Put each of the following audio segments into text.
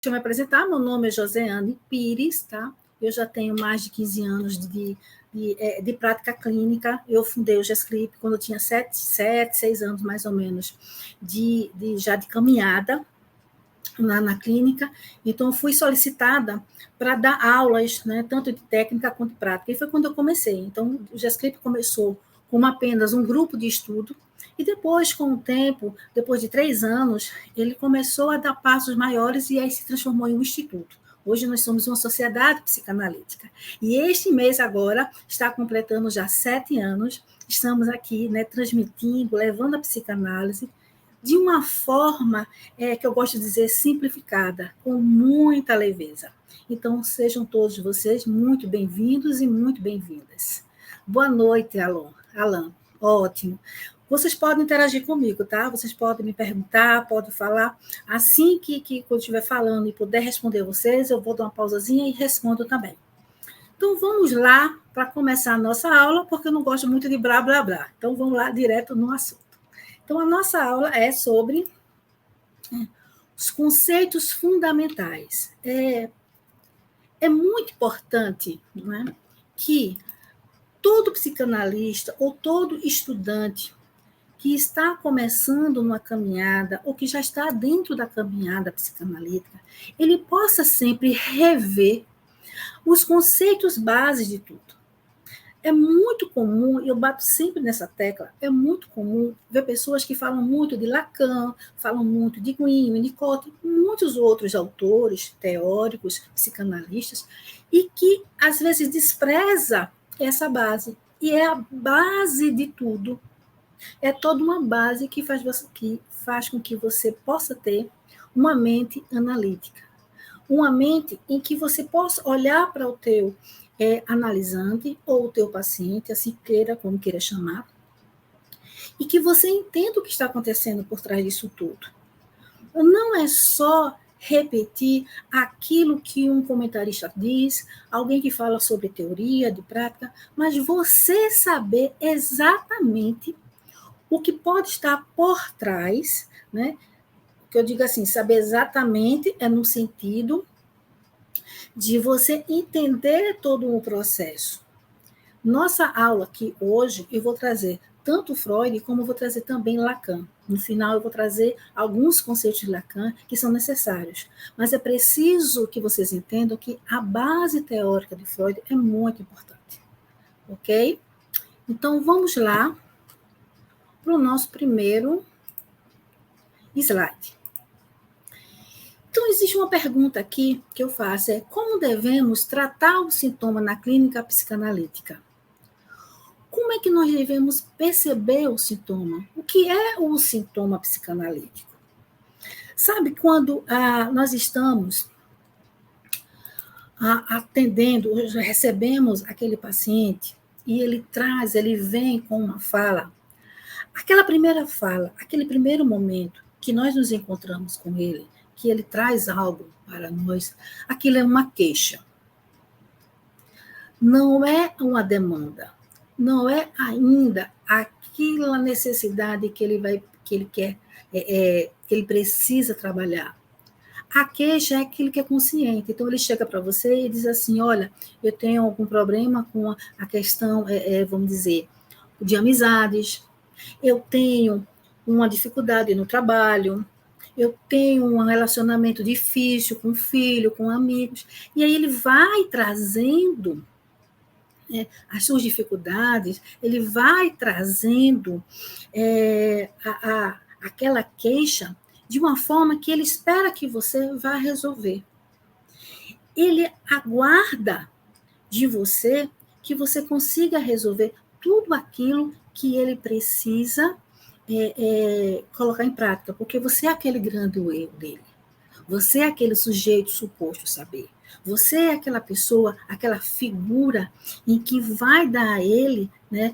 Deixa eu me apresentar, meu nome é Joseane Pires, tá? Eu já tenho mais de 15 anos de prática clínica. Eu fundei o GESCLIP quando eu tinha 6 anos, mais ou menos, já de caminhada na clínica. Então, eu fui solicitada para dar aulas, né, tanto de técnica quanto de prática. E foi quando eu comecei. Então, o GESCLIP começou como apenas um grupo de estudo, e depois, com o tempo, depois de 3 anos, ele começou a dar passos maiores e aí se transformou em um instituto. Hoje nós somos uma sociedade psicanalítica. E este mês agora está completando já 7 anos. Estamos aqui, né, transmitindo, levando a psicanálise de uma forma que eu gosto de dizer simplificada, com muita leveza. Então, sejam todos vocês muito bem-vindos e muito bem-vindas. Boa noite, Alan. Ótimo. Vocês podem interagir comigo, tá? Vocês podem me perguntar, podem falar. Assim que eu estiver falando e puder responder vocês, eu vou dar uma pausazinha e respondo também. Então, vamos lá para começar a nossa aula, porque eu não gosto muito de blá, blá, blá. Então, vamos lá direto no assunto. Então, a nossa aula é sobre os conceitos fundamentais. É muito importante, né, que todo psicanalista ou todo estudante que está começando uma caminhada ou que já está dentro da caminhada psicanalítica, ele possa sempre rever os conceitos básicos de tudo. É muito comum, e eu bato sempre nessa tecla, é muito comum ver pessoas que falam muito de Lacan, falam muito de Guin, Winnicott, muitos outros autores, teóricos, psicanalistas, e que às vezes despreza essa base. E é a base de tudo. É toda uma base que faz com que você possa ter uma mente analítica. Uma mente em que você possa olhar para o teu analisante ou o teu paciente, assim queira, como queira chamar, e que você entenda o que está acontecendo por trás disso tudo. Não é só repetir aquilo que um comentarista diz, alguém que fala sobre teoria, de prática, mas você saber exatamente o que pode estar por trás, né? Que eu digo assim, saber exatamente é no sentido de você entender todo o processo. Nossa aula aqui hoje, eu vou trazer tanto Freud como vou trazer também Lacan. No final, eu vou trazer alguns conceitos de Lacan que são necessários. Mas é preciso que vocês entendam que a base teórica de Freud é muito importante. Ok? Então, vamos lá para o nosso primeiro slide. Então, existe uma pergunta aqui que eu faço, como devemos tratar o sintoma na clínica psicanalítica? Como é que nós devemos perceber o sintoma? O que é o sintoma psicanalítico? Sabe, quando nós estamos atendendo, recebemos aquele paciente e ele vem com uma fala, aquela primeira fala, aquele primeiro momento que nós nos encontramos com ele, que ele traz algo para nós, aquilo é uma queixa. Não é uma demanda, não é ainda aquela necessidade que ele quer, que ele precisa trabalhar. A queixa é aquilo que é consciente. Então, ele chega para você e diz assim, olha, eu tenho algum problema com a questão, vamos dizer, de amizades, eu tenho uma dificuldade no trabalho, eu tenho um relacionamento difícil com o filho, com amigos, e aí ele vai trazendo as suas dificuldades, ele vai trazendo aquela queixa de uma forma que ele espera que você vá resolver. Ele aguarda de você que você consiga resolver tudo aquilo que ele precisa colocar em prática, porque você é aquele grande erro dele. Você é aquele sujeito suposto saber. Você é aquela pessoa, aquela figura em que vai dar a ele, né,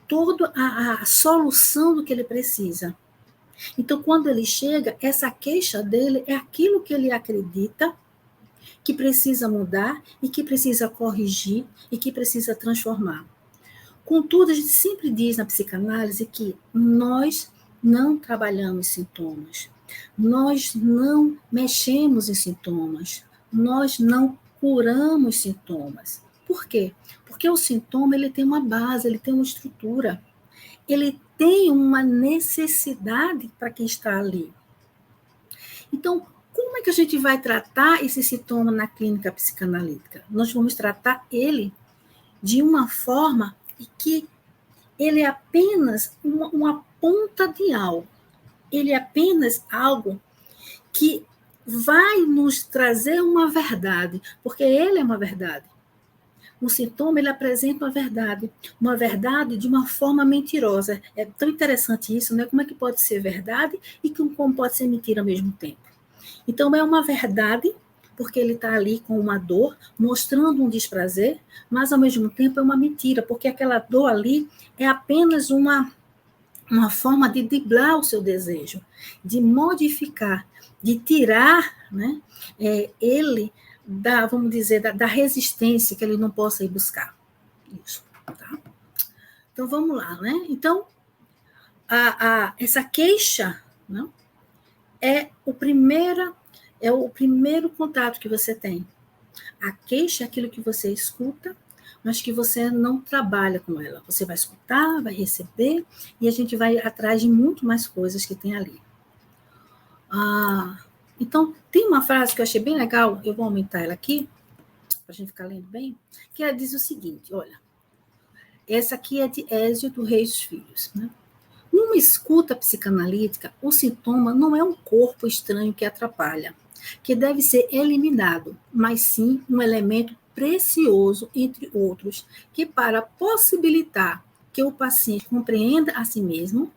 toda a solução do que ele precisa. Então, quando ele chega, essa queixa dele é aquilo que ele acredita que precisa mudar e que precisa corrigir e que precisa transformar. Contudo, a gente sempre diz na psicanálise que nós não trabalhamos sintomas, nós não mexemos em sintomas, nós não curamos sintomas. Por quê? Porque o sintoma ele tem uma base, ele tem uma estrutura, ele tem uma necessidade para quem está ali. Então, como é que a gente vai tratar esse sintoma na clínica psicanalítica? Nós vamos tratar ele de uma forma que ele é apenas uma ponta de algo. Ele é apenas algo que vai nos trazer uma verdade, porque ele é uma verdade. O sintoma, ele apresenta uma verdade de uma forma mentirosa. É tão interessante isso, né? Como é que pode ser verdade e como pode ser mentira ao mesmo tempo? Então, é uma verdade, porque ele está ali com uma dor, mostrando um desprazer, mas, ao mesmo tempo, é uma mentira, porque aquela dor ali é apenas uma forma de driblar o seu desejo, de modificar, de tirar, né, ele vamos dizer, da resistência que ele não possa ir buscar. Isso, tá? Então, vamos lá, né? Então, essa queixa, né, é o primeiro contato que você tem. A queixa é aquilo que você escuta, mas que você não trabalha com ela. Você vai escutar, vai receber, e a gente vai atrás de muito mais coisas que tem ali. Então, tem uma frase que eu achei bem legal, eu vou aumentar ela aqui, para a gente ficar lendo bem, que ela diz o seguinte, olha, essa aqui é de Ézio do Reis dos Filhos, né? Numa escuta psicanalítica, o sintoma não é um corpo estranho que atrapalha, que deve ser eliminado, mas sim um elemento precioso, entre outros, que para possibilitar que o paciente compreenda a si mesmo,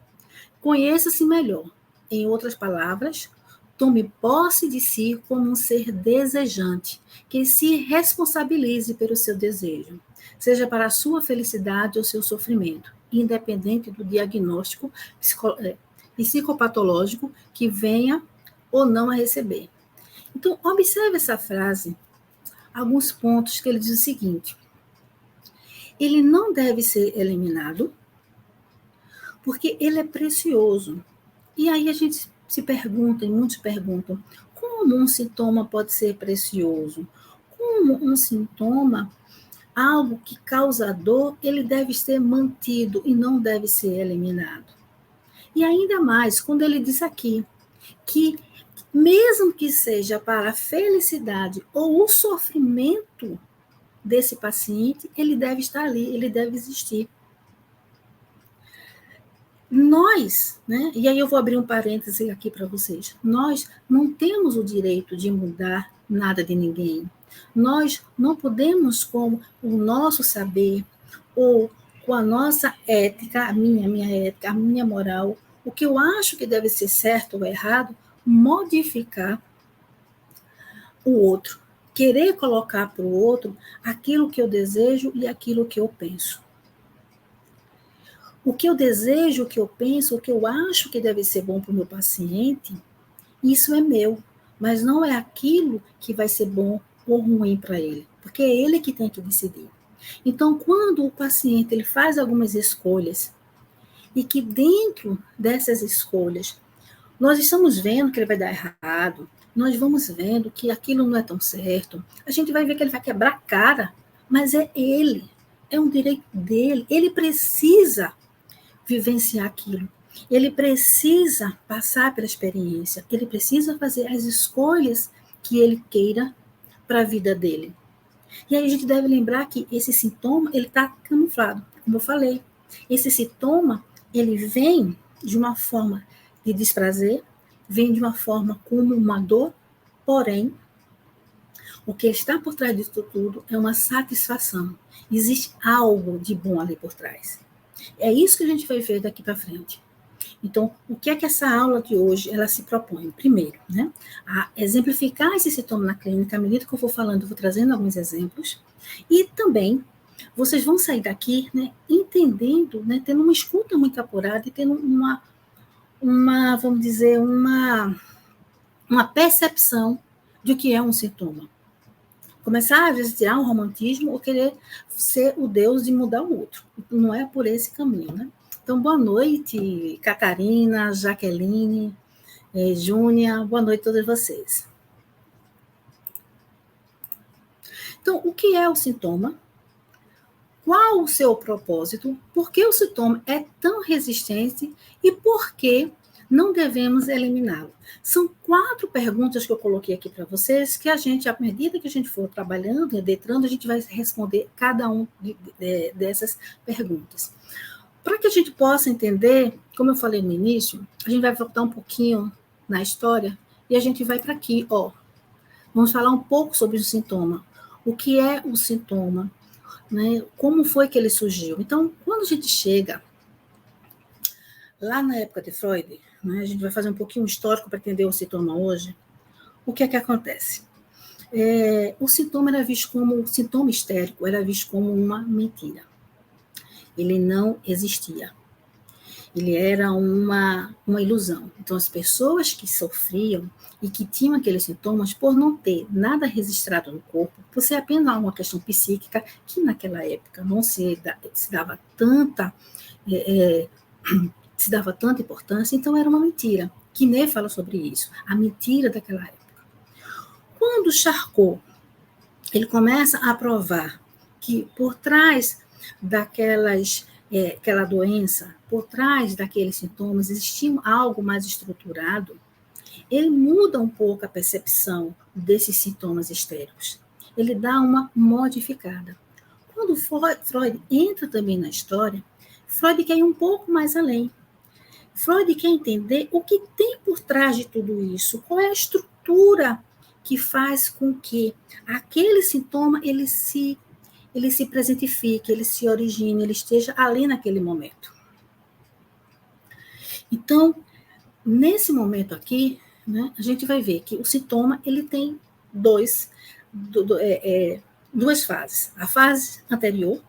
conheça-se melhor. Em outras palavras, tome posse de si como um ser desejante, que se responsabilize pelo seu desejo, seja para a sua felicidade ou seu sofrimento, independente do diagnóstico psicopatológico que venha ou não a receber. Então, observe essa frase, alguns pontos que ele diz o seguinte: ele não deve ser eliminado, porque ele é precioso. E aí a gente se pergunta, e muitos perguntam, como um sintoma pode ser precioso? Como um sintoma, algo que causa dor, ele deve ser mantido e não deve ser eliminado? E ainda mais, quando ele diz aqui que, mesmo que seja para a felicidade ou o sofrimento desse paciente, ele deve estar ali, ele deve existir. Nós, né, e aí eu vou abrir um parêntese aqui para vocês, nós não temos o direito de mudar nada de ninguém. Nós não podemos, com o nosso saber, ou com a nossa ética, a minha ética, a minha moral, o que eu acho que deve ser certo ou errado, modificar o outro. Querer colocar para o outro aquilo que eu desejo e aquilo que eu penso. O que eu desejo, o que eu penso, o que eu acho que deve ser bom para o meu paciente, isso é meu, mas não é aquilo que vai ser bom ou ruim para ele, porque é ele que tem que decidir. Então, quando o paciente ele faz algumas escolhas e que dentro dessas escolhas nós estamos vendo que ele vai dar errado, nós vamos vendo que aquilo não é tão certo, a gente vai ver que ele vai quebrar a cara, mas é ele, é um direito dele, ele precisa vivenciar aquilo. Ele precisa passar pela experiência, ele precisa fazer as escolhas que ele queira para a vida dele. E aí a gente deve lembrar que esse sintoma, ele está camuflado, como eu falei. Esse sintoma, ele vem de uma forma de desprazer, vem de uma forma como uma dor, porém, o que está por trás disso tudo é uma satisfação. Existe algo de bom ali por trás. É isso que a gente vai ver daqui para frente. Então, o que é que essa aula de hoje ela se propõe? Primeiro, né, a exemplificar esse sintoma na clínica. À medida que eu vou falando, eu vou trazendo alguns exemplos. E também, vocês vão sair daqui, né, entendendo, né, tendo uma escuta muito apurada e tendo vamos dizer, uma percepção de o que é um sintoma. Começar, às vezes, a tirar um romantismo ou querer ser o Deus de mudar o outro. Não é por esse caminho, né? Então, boa noite, Catarina, Jaqueline, Júnia, boa noite a todos vocês. Então, o que é o sintoma? Qual o seu propósito? Por que o sintoma é tão resistente e por que não devemos eliminá-lo? São 4 perguntas que eu coloquei aqui para vocês, que a gente, à medida que a gente for trabalhando e adentrando, a gente vai responder cada um dessas perguntas. Para que a gente possa entender, como eu falei no início, a gente vai voltar um pouquinho na história e a gente vai para aqui, ó. Vamos falar um pouco sobre o sintoma. O que é o sintoma? Né? Como foi que ele surgiu? Então, quando a gente chega lá na época de Freud, né, a gente vai fazer um pouquinho histórico para entender o sintoma hoje, o que é que acontece? O sintoma era visto como, o sintoma histérico era visto como uma mentira. Ele não existia. Ele era uma ilusão. Então, as pessoas que sofriam e que tinham aqueles sintomas, por não ter nada registrado no corpo, por ser apenas uma questão psíquica, que naquela época não se dava tanta importância, então era uma mentira. Quiné fala sobre isso, a mentira daquela época. Quando Charcot ele começa a provar que por trás aquela doença, por trás daqueles sintomas, existia algo mais estruturado, ele muda um pouco a percepção desses sintomas histéricos. Ele dá uma modificada. Quando Freud entra também na história, Freud quer ir um pouco mais além. Freud quer entender o que tem por trás de tudo isso, qual é a estrutura que faz com que aquele sintoma ele se presentifique, ele se origine, ele esteja ali naquele momento. Então, nesse momento aqui, né, a gente vai ver que o sintoma ele tem duas fases. A fase anterior,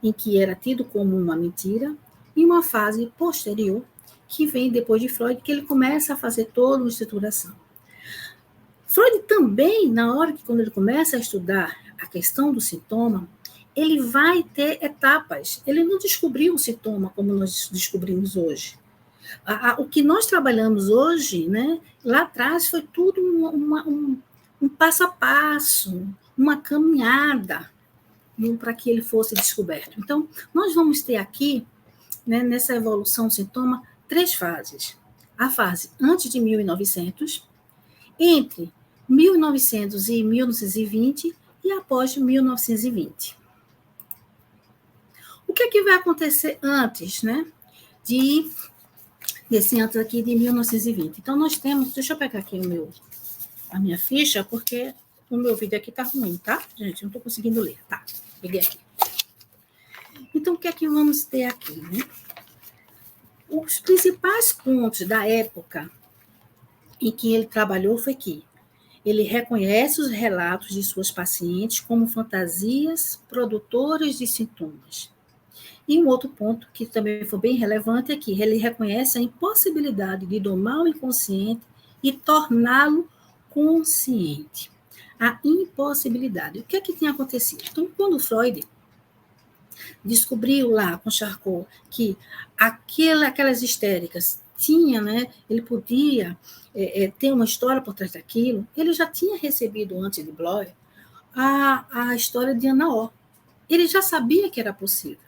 em que era tido como uma mentira, e uma fase posterior, que vem depois de Freud, que ele começa a fazer toda uma estruturação. Freud também, na hora que quando ele começa a estudar a questão do sintoma, ele vai ter etapas. Ele não descobriu o sintoma como nós descobrimos hoje. O que nós trabalhamos hoje, né, lá atrás, foi tudo um passo a passo, uma caminhada para que ele fosse descoberto. Então, nós vamos ter aqui, né, nessa evolução sintoma, 3 fases. A fase antes de 1900, entre 1900 e 1920 e após 1920. O que é que vai acontecer antes, né, desse antes aqui de 1920? Então, nós temos, deixa eu pegar aqui a minha ficha, porque o meu vídeo aqui tá ruim, tá? Gente, não estou conseguindo ler, tá? Peguei aqui. Então, o que é que vamos ter aqui, né? Os principais pontos da época em que ele trabalhou foi que ele reconhece os relatos de suas pacientes como fantasias produtoras de sintomas. E um outro ponto que também foi bem relevante é que ele reconhece a impossibilidade de domar o inconsciente e torná-lo consciente. A impossibilidade. O que é que tinha acontecido? Então, quando Freud descobriu lá com Charcot que aquelas histéricas tinha, né, ele podia ter uma história por trás daquilo, ele já tinha recebido antes de Bloy a história de Ana O. Ele já sabia que era possível.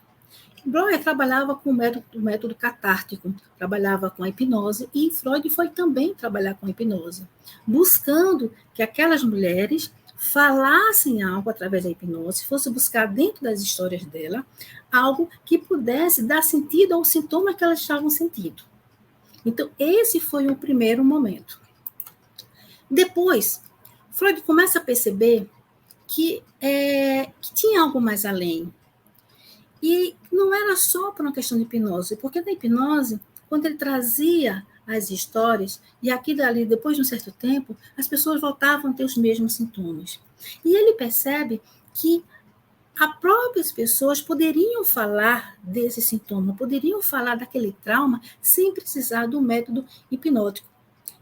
Bloy trabalhava com o método catártico, trabalhava com a hipnose, e Freud foi também trabalhar com a hipnose, buscando que aquelas mulheres falassem algo através da hipnose, fosse buscar dentro das histórias dela algo que pudesse dar sentido ao sintoma que elas estavam sentindo. Então, esse foi o primeiro momento. Depois, Freud começa a perceber que tinha algo mais além. E não era só por uma questão de hipnose, porque na hipnose, quando ele trazia as histórias, e aqui dali, depois de um certo tempo, as pessoas voltavam a ter os mesmos sintomas. E ele percebe que as próprias pessoas poderiam falar desse sintoma, poderiam falar daquele trauma sem precisar do método hipnótico.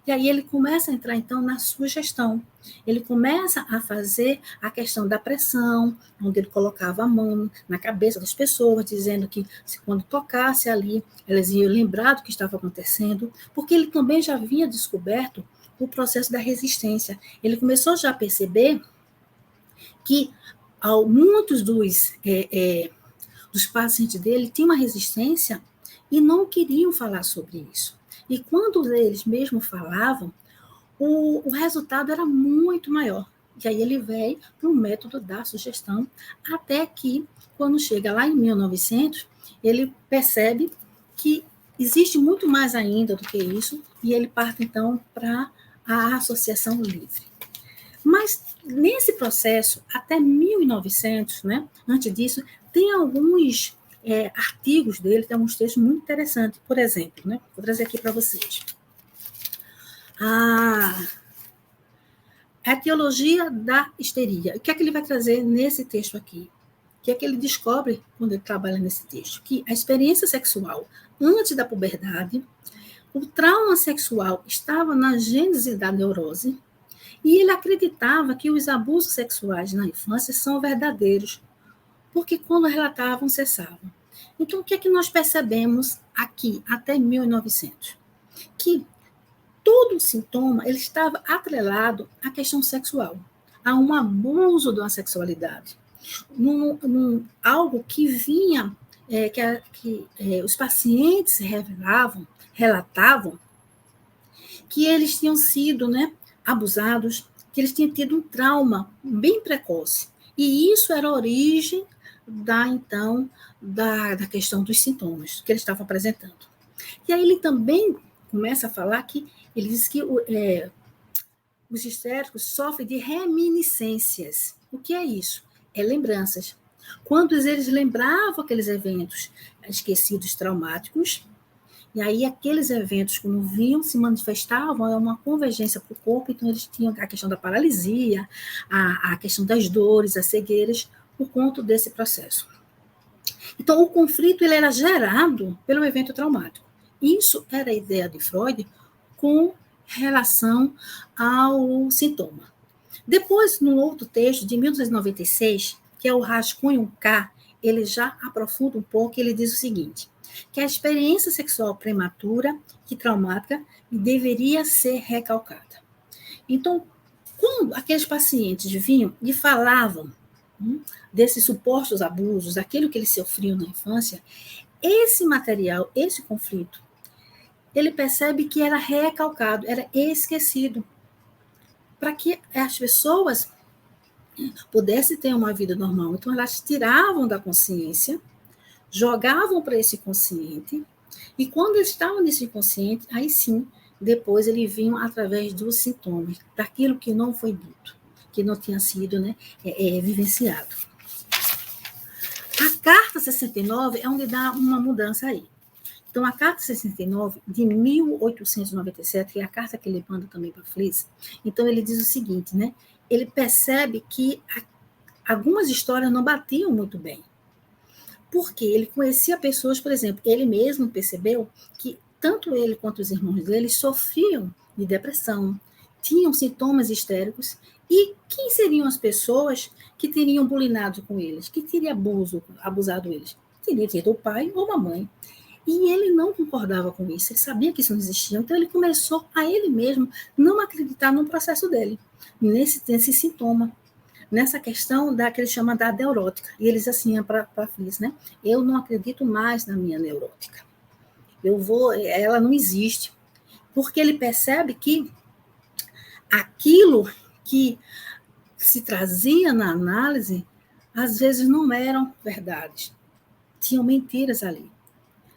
E aí ele começa a entrar, então, na sugestão. Ele começa a fazer a questão da pressão, onde ele colocava a mão na cabeça das pessoas, dizendo que se quando tocasse ali, elas iam lembrar do que estava acontecendo, porque ele também já havia descoberto o processo da resistência. Ele começou já a perceber que muitos dos pacientes dele tinham uma resistência e não queriam falar sobre isso. E quando eles mesmos falavam, o resultado era muito maior. E aí ele veio para o método da sugestão, até que, quando chega lá em 1900, ele percebe que existe muito mais ainda do que isso, e ele parte, então, para a associação livre. Mas, nesse processo, até 1900, né, antes disso, tem alguns artigos dele, tem alguns textos muito interessantes. Por exemplo, né, vou trazer aqui para vocês. A teologia da histeria. O que é que ele vai trazer nesse texto aqui? O que é que ele descobre quando ele trabalha nesse texto? Que a experiência sexual antes da puberdade, o trauma sexual estava na gênese da neurose, e ele acreditava que os abusos sexuais na infância são verdadeiros, porque quando relatavam, cessavam. Então, o que é que nós percebemos aqui, até 1900? Que todo sintoma ele estava atrelado à questão sexual, a um abuso da sexualidade, algo que vinha, que os pacientes relatavam que eles tinham sido, né, abusados, que eles tinham tido um trauma bem precoce. E isso era a origem da questão dos sintomas que eles estavam apresentando. E aí ele também começa a falar que ele diz que os histéricos sofrem de reminiscências. O que é isso? É lembranças. Quando eles lembravam aqueles eventos esquecidos, traumáticos, e aí aqueles eventos, quando vinham, se manifestavam, é uma convergência para o corpo, então eles tinham a questão da paralisia, a questão das dores, as cegueiras, por conta desse processo. Então, o conflito ele era gerado pelo evento traumático. Isso era a ideia de Freud com relação ao sintoma. Depois, no outro texto, de 1996, que é o Rascunho K, ele já aprofunda um pouco, ele diz o seguinte, que a experiência sexual prematura e traumática deveria ser recalcada. Então, quando aqueles pacientes vinham e falavam desses supostos abusos, daquilo que eles sofriam na infância, esse material, esse conflito, ele percebe que era recalcado, era esquecido, para que as pessoas pudessem ter uma vida normal. Então, elas tiravam da consciência, jogavam para esse consciente, e quando eles estavam nesse inconsciente, aí sim, depois eles vinham através dos sintomas, daquilo que não foi dito, que não tinha sido, né, vivenciado. A Carta 69 é onde dá uma mudança aí. Então, a Carta 69, de 1897, que é a carta que ele manda também para Fliess, então ele diz o seguinte, né? Ele percebe que algumas histórias não batiam muito bem. Porque ele conhecia pessoas, por exemplo, ele mesmo percebeu que tanto ele quanto os irmãos dele sofriam de depressão, tinham sintomas histéricos, e quem seriam as pessoas que teriam bulinado com eles, que teriam abusado eles? Teria sido o pai ou a mãe. E ele não concordava com isso, ele sabia que isso não existia, então ele começou a ele mesmo não acreditar no processo dele, nesse sintoma, nessa questão que ele chama da neurótica. E ele diz assim para Fliess, né? Eu não acredito mais na minha neurótica. Ela não existe. Porque ele percebe que aquilo que se trazia na análise, às vezes não eram verdades. Tinham mentiras ali.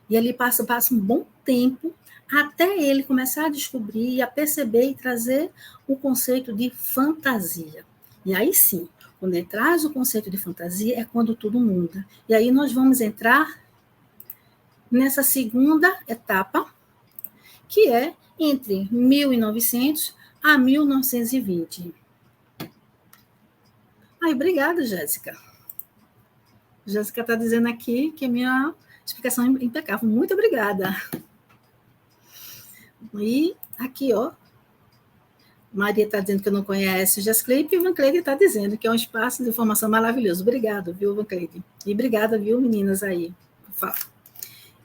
E ele passa um bom tempo até ele começar a descobrir, a perceber e trazer o conceito de fantasia. E aí sim, quando ele traz o conceito de fantasia, é quando tudo muda. E aí nós vamos entrar nessa segunda etapa, que é entre 1900 a 1920. Ai, obrigada, Jéssica. Jéssica está dizendo aqui que a minha explicação é impecável. Muito obrigada. E aqui, ó, Maria está dizendo que não conhece o Jazz Clip, e o Van Cleide está dizendo que é um espaço de informação maravilhoso. Obrigado, viu, Van Cleide? E obrigada, viu, meninas aí. Fala.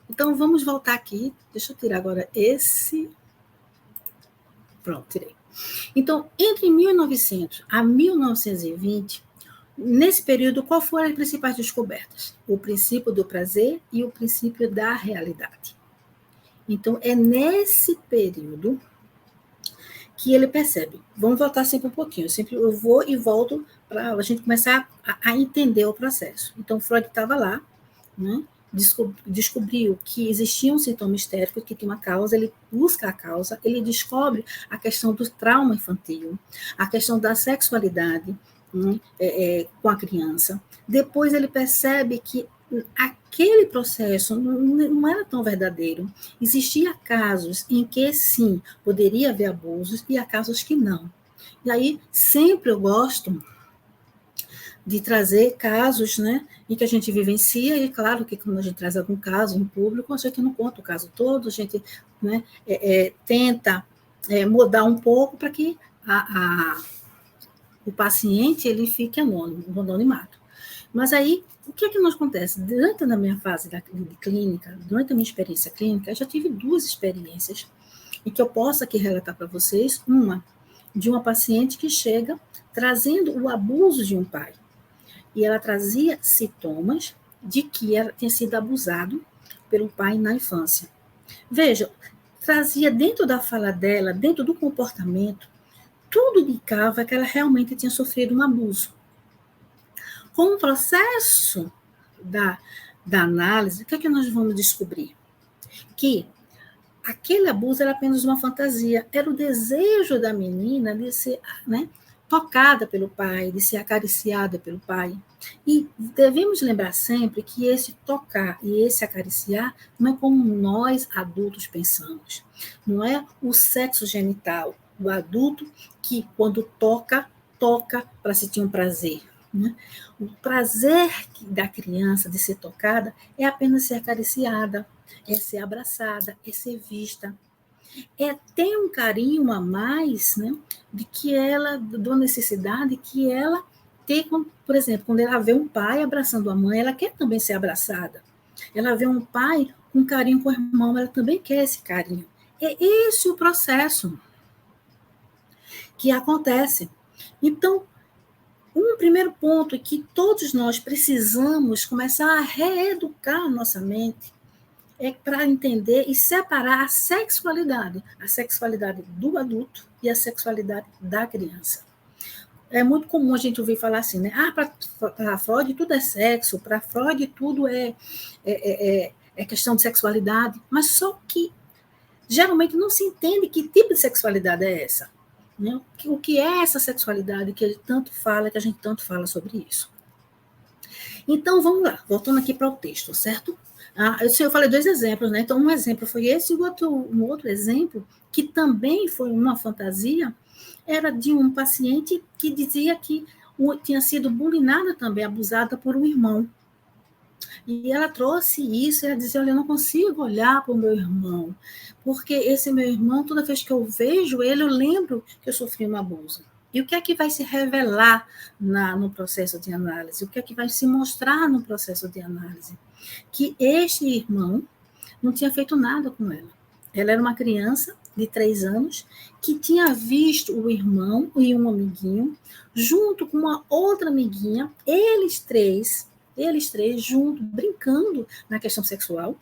Então, vamos voltar aqui. Deixa eu tirar agora esse. Pronto, tirei. Então, entre 1900 a 1920, nesse período, qual foram as principais descobertas? O princípio do prazer e o princípio da realidade. Então, é nesse período que ele percebe. Vamos voltar sempre um pouquinho. Eu vou e volto para a gente começar a entender o processo. Então, Freud estava lá, né? Descobriu que existia um sintoma histérico, que tem uma causa, ele busca a causa, ele descobre a questão do trauma infantil, a questão da sexualidade, né, com a criança. Depois ele percebe que aquele processo não era tão verdadeiro. Existia casos em que, sim, poderia haver abusos e há casos que não. E aí, sempre eu gosto de trazer casos, né, em que a gente vivencia, e claro que quando a gente traz algum caso em público, a gente não conta o caso todo, a gente, né, tenta mudar um pouco para que o paciente ele fique anônimo, no anonimato. Mas aí, o que é que nos acontece? Durante a minha fase de clínica, durante a minha experiência clínica, eu já tive 2 experiências, e que eu posso aqui relatar para vocês, uma de uma paciente que chega trazendo o abuso de um pai. E ela trazia sintomas de que ela tinha sido abusado pelo pai na infância. Veja, trazia dentro da fala dela, dentro do comportamento, tudo indicava que ela realmente tinha sofrido um abuso. Com o processo da análise, o que é que nós vamos descobrir? Que aquele abuso era apenas uma fantasia, era o desejo da menina de ser, né, tocada pelo pai, de ser acariciada pelo pai. E devemos lembrar sempre que esse tocar e esse acariciar não é como nós adultos pensamos. Não é o sexo genital do adulto que, quando toca para sentir um prazer. Né? O prazer da criança de ser tocada é apenas ser acariciada, é ser abraçada, é ser vista. É ter um carinho a mais, né, de que ela, da necessidade que ela tem, por exemplo, quando ela vê um pai abraçando a mãe, ela quer também ser abraçada. Ela vê um pai com carinho com o irmão, ela também quer esse carinho. É esse o processo que acontece. Então, um primeiro ponto é que todos nós precisamos começar a reeducar a nossa mente para entender e separar a sexualidade do adulto e a sexualidade da criança. É muito comum a gente ouvir falar assim, né? Para Freud tudo é sexo, para Freud tudo é questão de sexualidade, mas só que geralmente não se entende que tipo de sexualidade é essa. Né? O que é essa sexualidade que ele tanto fala, que a gente tanto fala sobre isso. Então, vamos lá, voltando aqui para o texto, certo? Eu falei 2 exemplos, né? Então, um exemplo foi esse, e um outro exemplo, que também foi uma fantasia, era de um paciente que dizia que tinha sido bulinada também, abusada por um irmão. E ela trouxe isso, ela dizia, olha, eu não consigo olhar para o meu irmão, porque esse meu irmão, toda vez que eu vejo ele, eu lembro que eu sofri um abuso. E o que é que vai se revelar no processo de análise? O que é que vai se mostrar no processo de análise? Que este irmão não tinha feito nada com ela. Ela era uma criança de 3 anos que tinha visto o irmão e um amiguinho junto com uma outra amiguinha, eles três juntos, brincando na questão sexual.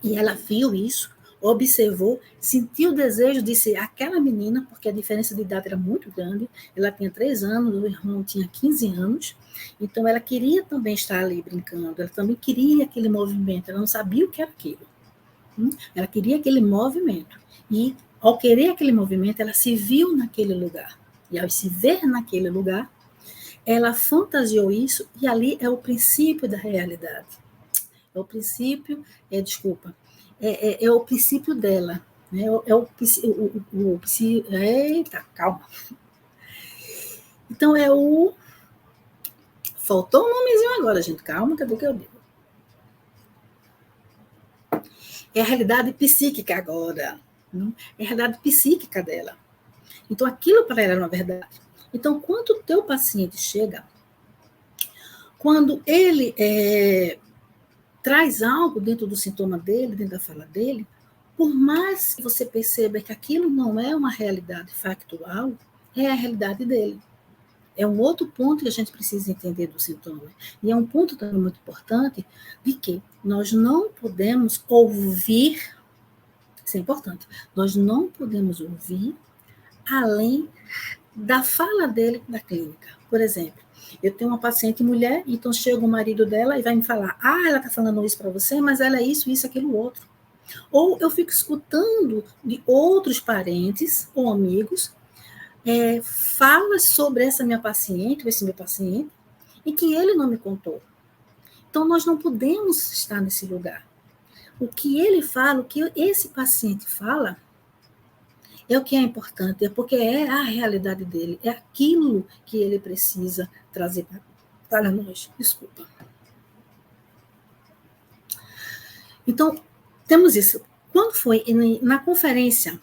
E ela viu isso, observou, sentiu o desejo de ser aquela menina, porque a diferença de idade era muito grande. Ela tinha 3 anos, o irmão tinha 15 anos. Então, ela queria também estar ali brincando, ela também queria aquele movimento, ela não sabia o que era aquilo. Ela queria aquele movimento. E, ao querer aquele movimento, ela se viu naquele lugar. E, ao se ver naquele lugar, ela fantasiou isso, e ali é o princípio da realidade. É o princípio, é o princípio dela. Né? Eita, calma. Então, faltou um nomezinho agora, gente. Calma, cadê que eu digo? É a realidade psíquica agora. É a realidade psíquica dela. Então, aquilo para ela era uma verdade. Então, quando o teu paciente chega, quando ele traz algo dentro do sintoma dele, dentro da fala dele, por mais que você perceba que aquilo não é uma realidade factual, é a realidade dele. É um outro ponto que a gente precisa entender do sintoma. E é um ponto também muito importante de que nós não podemos ouvir, isso é importante, nós não podemos ouvir além da fala dele da clínica. Por exemplo, eu tenho uma paciente mulher, então chega o marido dela e vai me falar, ela está falando isso para você, mas ela é isso, isso, aquilo, outro. Ou eu fico escutando de outros parentes ou amigos falas sobre essa minha paciente, ou esse meu paciente, e que ele não me contou. Então, nós não podemos estar nesse lugar. O que ele fala, o que esse paciente fala, é o que é importante, é porque é a realidade dele, é aquilo que ele precisa trazer para nós. Desculpa. Então, temos isso. Quando foi na conferência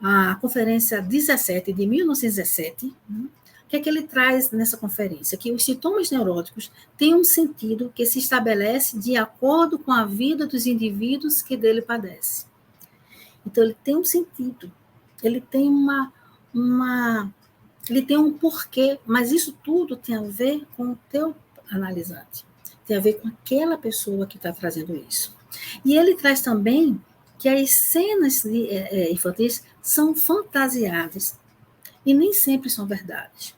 a conferência 17 de 1917, o que é que ele traz nessa conferência? Que os sintomas neuróticos têm um sentido que se estabelece de acordo com a vida dos indivíduos que dele padecem. Então, ele tem um sentido, ele tem ele tem um porquê, mas isso tudo tem a ver com o teu analisante, tem a ver com aquela pessoa que está trazendo isso. E ele traz também que as cenas infantis são fantasiadas e nem sempre são verdades.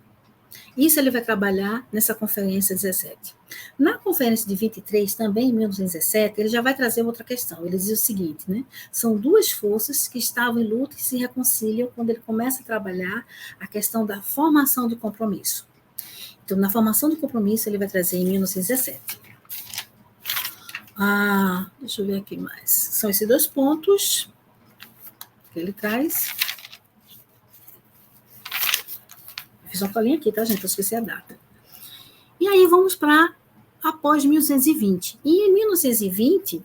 Isso ele vai trabalhar nessa conferência 17. Na conferência de 23, também em 1917, ele já vai trazer outra questão. Ele diz o seguinte, né? São duas forças que estavam em luta e se reconciliam quando ele começa a trabalhar a questão da formação de compromisso. Então, na formação de compromisso, ele vai trazer em 1917. Deixa eu ver aqui mais. São esses dois pontos que ele traz. Fiz uma colinha aqui, tá, gente? Eu esqueci a data. E aí vamos para após 1920. E em 1920,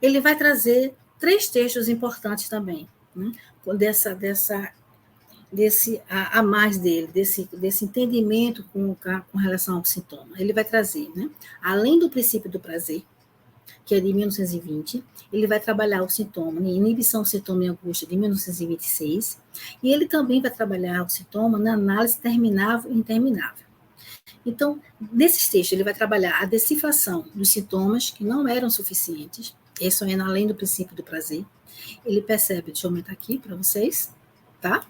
ele vai trazer 3 textos importantes também, né? Desse a mais dele, desse entendimento com relação ao sintoma. Ele vai trazer, né? Além do princípio do prazer, que é de 1920, ele vai trabalhar o sintoma, inibição do sintoma e angústia, de 1926, e ele também vai trabalhar o sintoma na análise terminável e interminável. Então, nesses textos, ele vai trabalhar a decifração dos sintomas que não eram suficientes, isso é além do princípio do prazer. Ele percebe, deixa eu aumentar aqui para vocês, tá?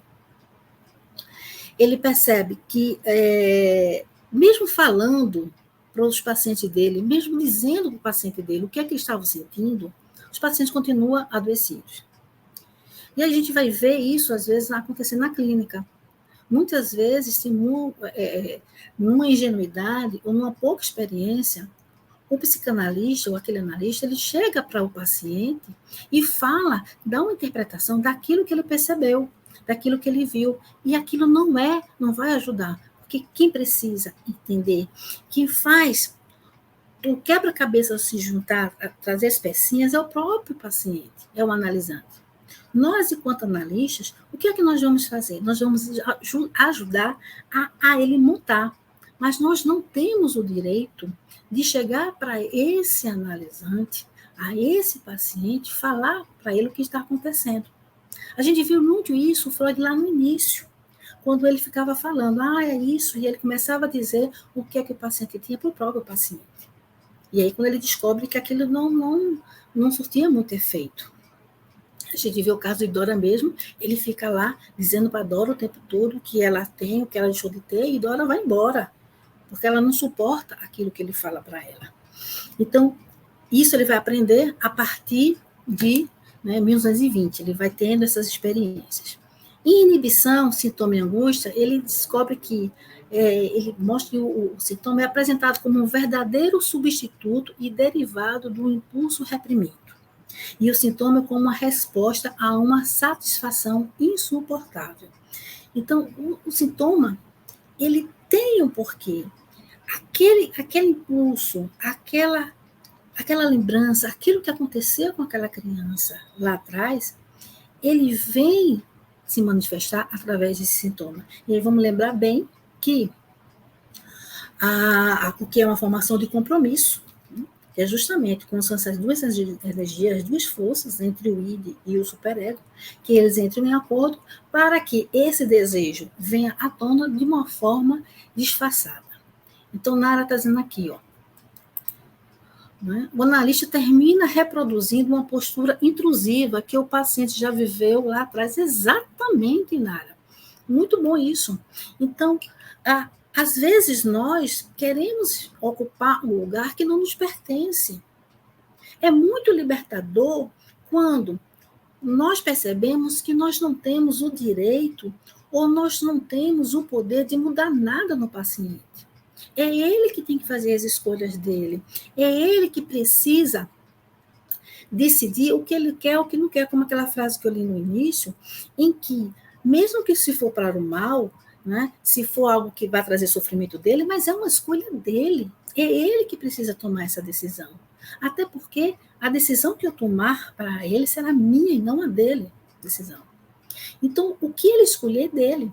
Ele percebe que, mesmo falando para os pacientes dele, mesmo dizendo para o paciente dele o que é que ele estava sentindo, os pacientes continuam adoecidos. E a gente vai ver isso, às vezes, acontecer na clínica. Muitas vezes, numa ingenuidade ou numa pouca experiência, o psicanalista ou aquele analista, ele chega para o paciente e fala, dá uma interpretação daquilo que ele percebeu, daquilo que ele viu, e aquilo não vai ajudar, porque quem precisa entender, quem faz o quebra-cabeça se juntar, trazer as pecinhas, é o próprio paciente, é o analisante. Nós, enquanto analistas, o que é que nós vamos fazer? Nós vamos ajudar a ele montar, mas nós não temos o direito de chegar para esse analisante, a esse paciente, falar para ele o que está acontecendo. A gente viu muito isso, o Freud, lá no início, quando ele ficava falando, é isso, e ele começava a dizer o que é que o paciente tinha para o próprio paciente. E aí, quando ele descobre que aquilo não surtia muito efeito. A gente vê o caso de Dora mesmo, ele fica lá dizendo para Dora o tempo todo que ela tem, o que ela deixou de ter, e Dora vai embora, porque ela não suporta aquilo que ele fala para ela. Então, isso ele vai aprender a partir de 1920, ele vai tendo essas experiências. Em inibição, sintoma e angústia, ele descobre que ele mostra que o sintoma é apresentado como um verdadeiro substituto e derivado do impulso reprimido. E o sintoma como uma resposta a uma satisfação insuportável. Então, o sintoma, ele tem um porquê. Aquele impulso, aquela lembrança, aquilo que aconteceu com aquela criança lá atrás, ele vem se manifestar através desse sintoma. E aí vamos lembrar bem que o que é uma formação de compromisso, que é justamente como são essas duas energias, as duas forças entre o id e o superego, que eles entram em acordo para que esse desejo venha à tona de uma forma disfarçada. Então, Nara está dizendo aqui, ó, né? O analista termina reproduzindo uma postura intrusiva que o paciente já viveu lá atrás. Exatamente, Nara. Muito bom isso. Então, às vezes nós queremos ocupar um lugar que não nos pertence. É muito libertador quando nós percebemos que nós não temos o direito ou nós não temos o poder de mudar nada no paciente. É ele que tem que fazer as escolhas dele. É ele que precisa decidir o que ele quer, o que não quer, como aquela frase que eu li no início, em que, mesmo que se for para o mal, né, se for algo que vai trazer sofrimento dele, mas é uma escolha dele. É ele que precisa tomar essa decisão. Até porque a decisão que eu tomar para ele será minha e não a dele. Decisão. Então, o que ele escolher é dele.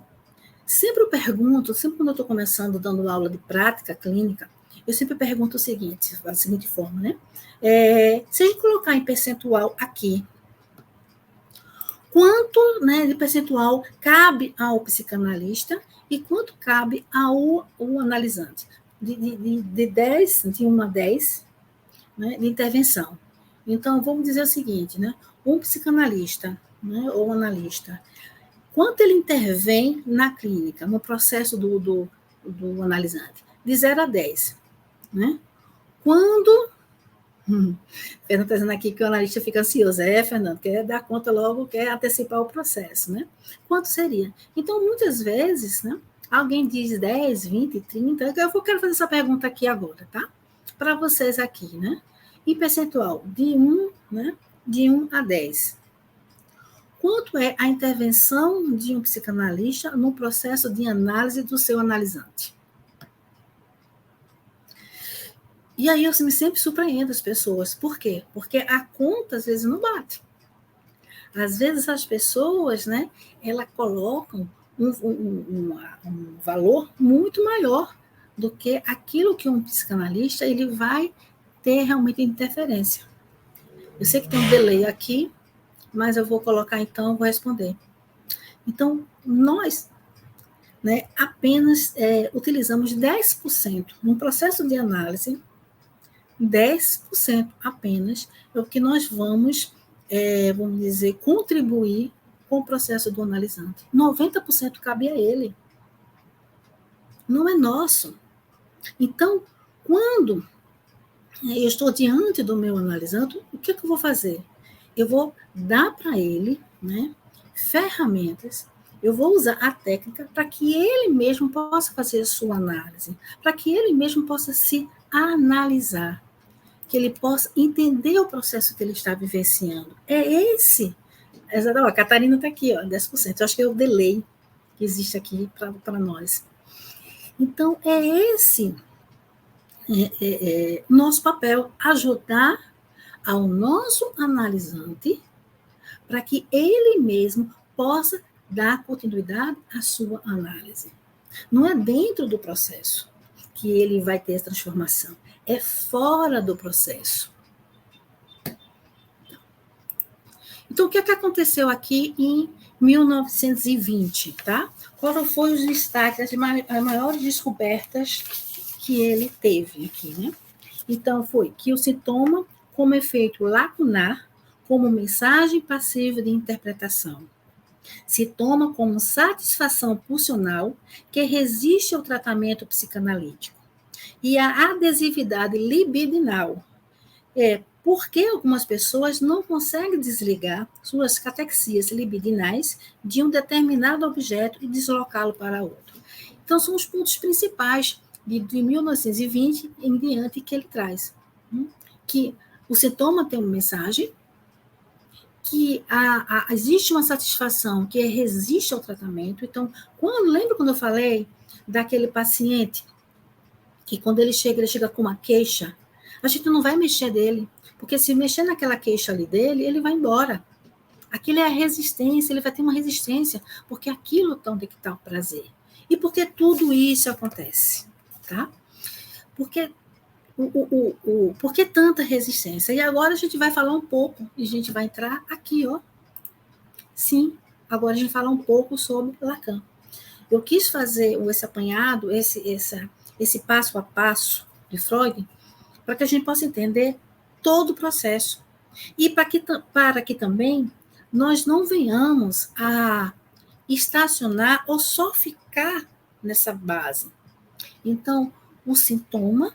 Sempre eu pergunto, sempre quando eu estou começando dando aula de prática clínica, eu sempre pergunto o seguinte, da seguinte forma, né? Se a gente colocar em percentual aqui, quanto, né, de percentual cabe ao psicanalista e quanto cabe ao analisante? De 10, de 1 a 10, né, de intervenção. Então, vamos dizer o seguinte, né? Um psicanalista, né, ou analista, quanto ele intervém na clínica, no processo do analisante? De 0 a 10. Né? Quando. Fernando está dizendo aqui que o analista fica ansioso. Fernando, quer dar conta logo, quer antecipar o processo. Né? Quanto seria? Então, muitas vezes, né, alguém diz 10, 20, 30. Eu quero fazer essa pergunta aqui agora, tá? Para vocês aqui, né? Em percentual, de 1, né, de 1 a 10. Quanto é a intervenção de um psicanalista no processo de análise do seu analisante? E aí eu sempre surpreendo as pessoas. Por quê? Porque a conta, às vezes, não bate. Às vezes, as pessoas, né, elas colocam um valor muito maior do que aquilo que um psicanalista ele vai ter realmente interferência. Eu sei que tem um delay aqui, mas eu vou colocar então, vou responder. Então, nós, né, apenas utilizamos 10% no processo de análise, 10% apenas é o que nós vamos dizer, contribuir com o processo do analisante. 90% cabe a ele. Não é nosso. Então, quando eu estou diante do meu analisante, o que eu vou fazer? Eu vou dar para ele, né, ferramentas, eu vou usar a técnica para que ele mesmo possa fazer a sua análise, para que ele mesmo possa se analisar, que ele possa entender o processo que ele está vivenciando. É esse. A Catarina está aqui, ó, 10%. Eu acho que é o delay que existe aqui para nós. Então, é esse nosso papel, ajudar ao nosso analisante para que ele mesmo possa dar continuidade à sua análise. Não é dentro do processo que ele vai ter essa transformação, é fora do processo. Então, o que aconteceu aqui em 1920, tá? Quais foram os destaques, as maiores descobertas que ele teve aqui, né? Então, foi que o sintoma, como efeito lacunar, como mensagem passiva de interpretação, se toma como satisfação pulsional que resiste ao tratamento psicanalítico. E a adesividade libidinal porque algumas pessoas não conseguem desligar suas catexias libidinais de um determinado objeto e deslocá-lo para outro. Então, são os pontos principais de 1920 em diante que ele traz. Que o sintoma tem uma mensagem, que existe uma satisfação que resiste ao tratamento. Então, lembra quando eu falei daquele paciente que quando ele chega com uma queixa, a gente não vai mexer dele, porque se mexer naquela queixa ali dele, ele vai embora. Aquilo é a resistência, ele vai ter uma resistência, porque aquilo está onde está o prazer. E por que tudo isso acontece? Tá? Porque por que tanta resistência? E agora a gente vai falar um pouco, e a gente vai entrar aqui, ó. Sim, agora a gente vai falar um pouco sobre Lacan. Eu quis fazer esse apanhado, esse passo a passo de Freud, para que a gente possa entender todo o processo. E para que também nós não venhamos a estacionar ou só ficar nessa base. Então, o sintoma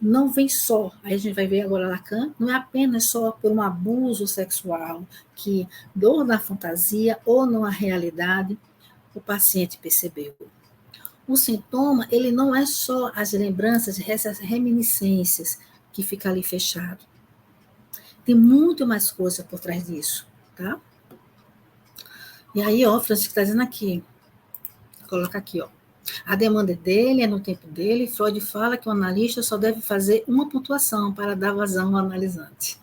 não vem só, aí a gente vai ver agora Lacan, não é apenas só por um abuso sexual, que dor na fantasia ou na realidade o paciente percebeu. O sintoma, ele não é só as lembranças, essas reminiscências que fica ali fechado. Tem muito mais coisa por trás disso, tá? E aí, ó, Francisco está dizendo aqui, coloca aqui, ó. A demanda dele é no tempo dele. Freud fala que o analista só deve fazer uma pontuação para dar vazão ao analisante.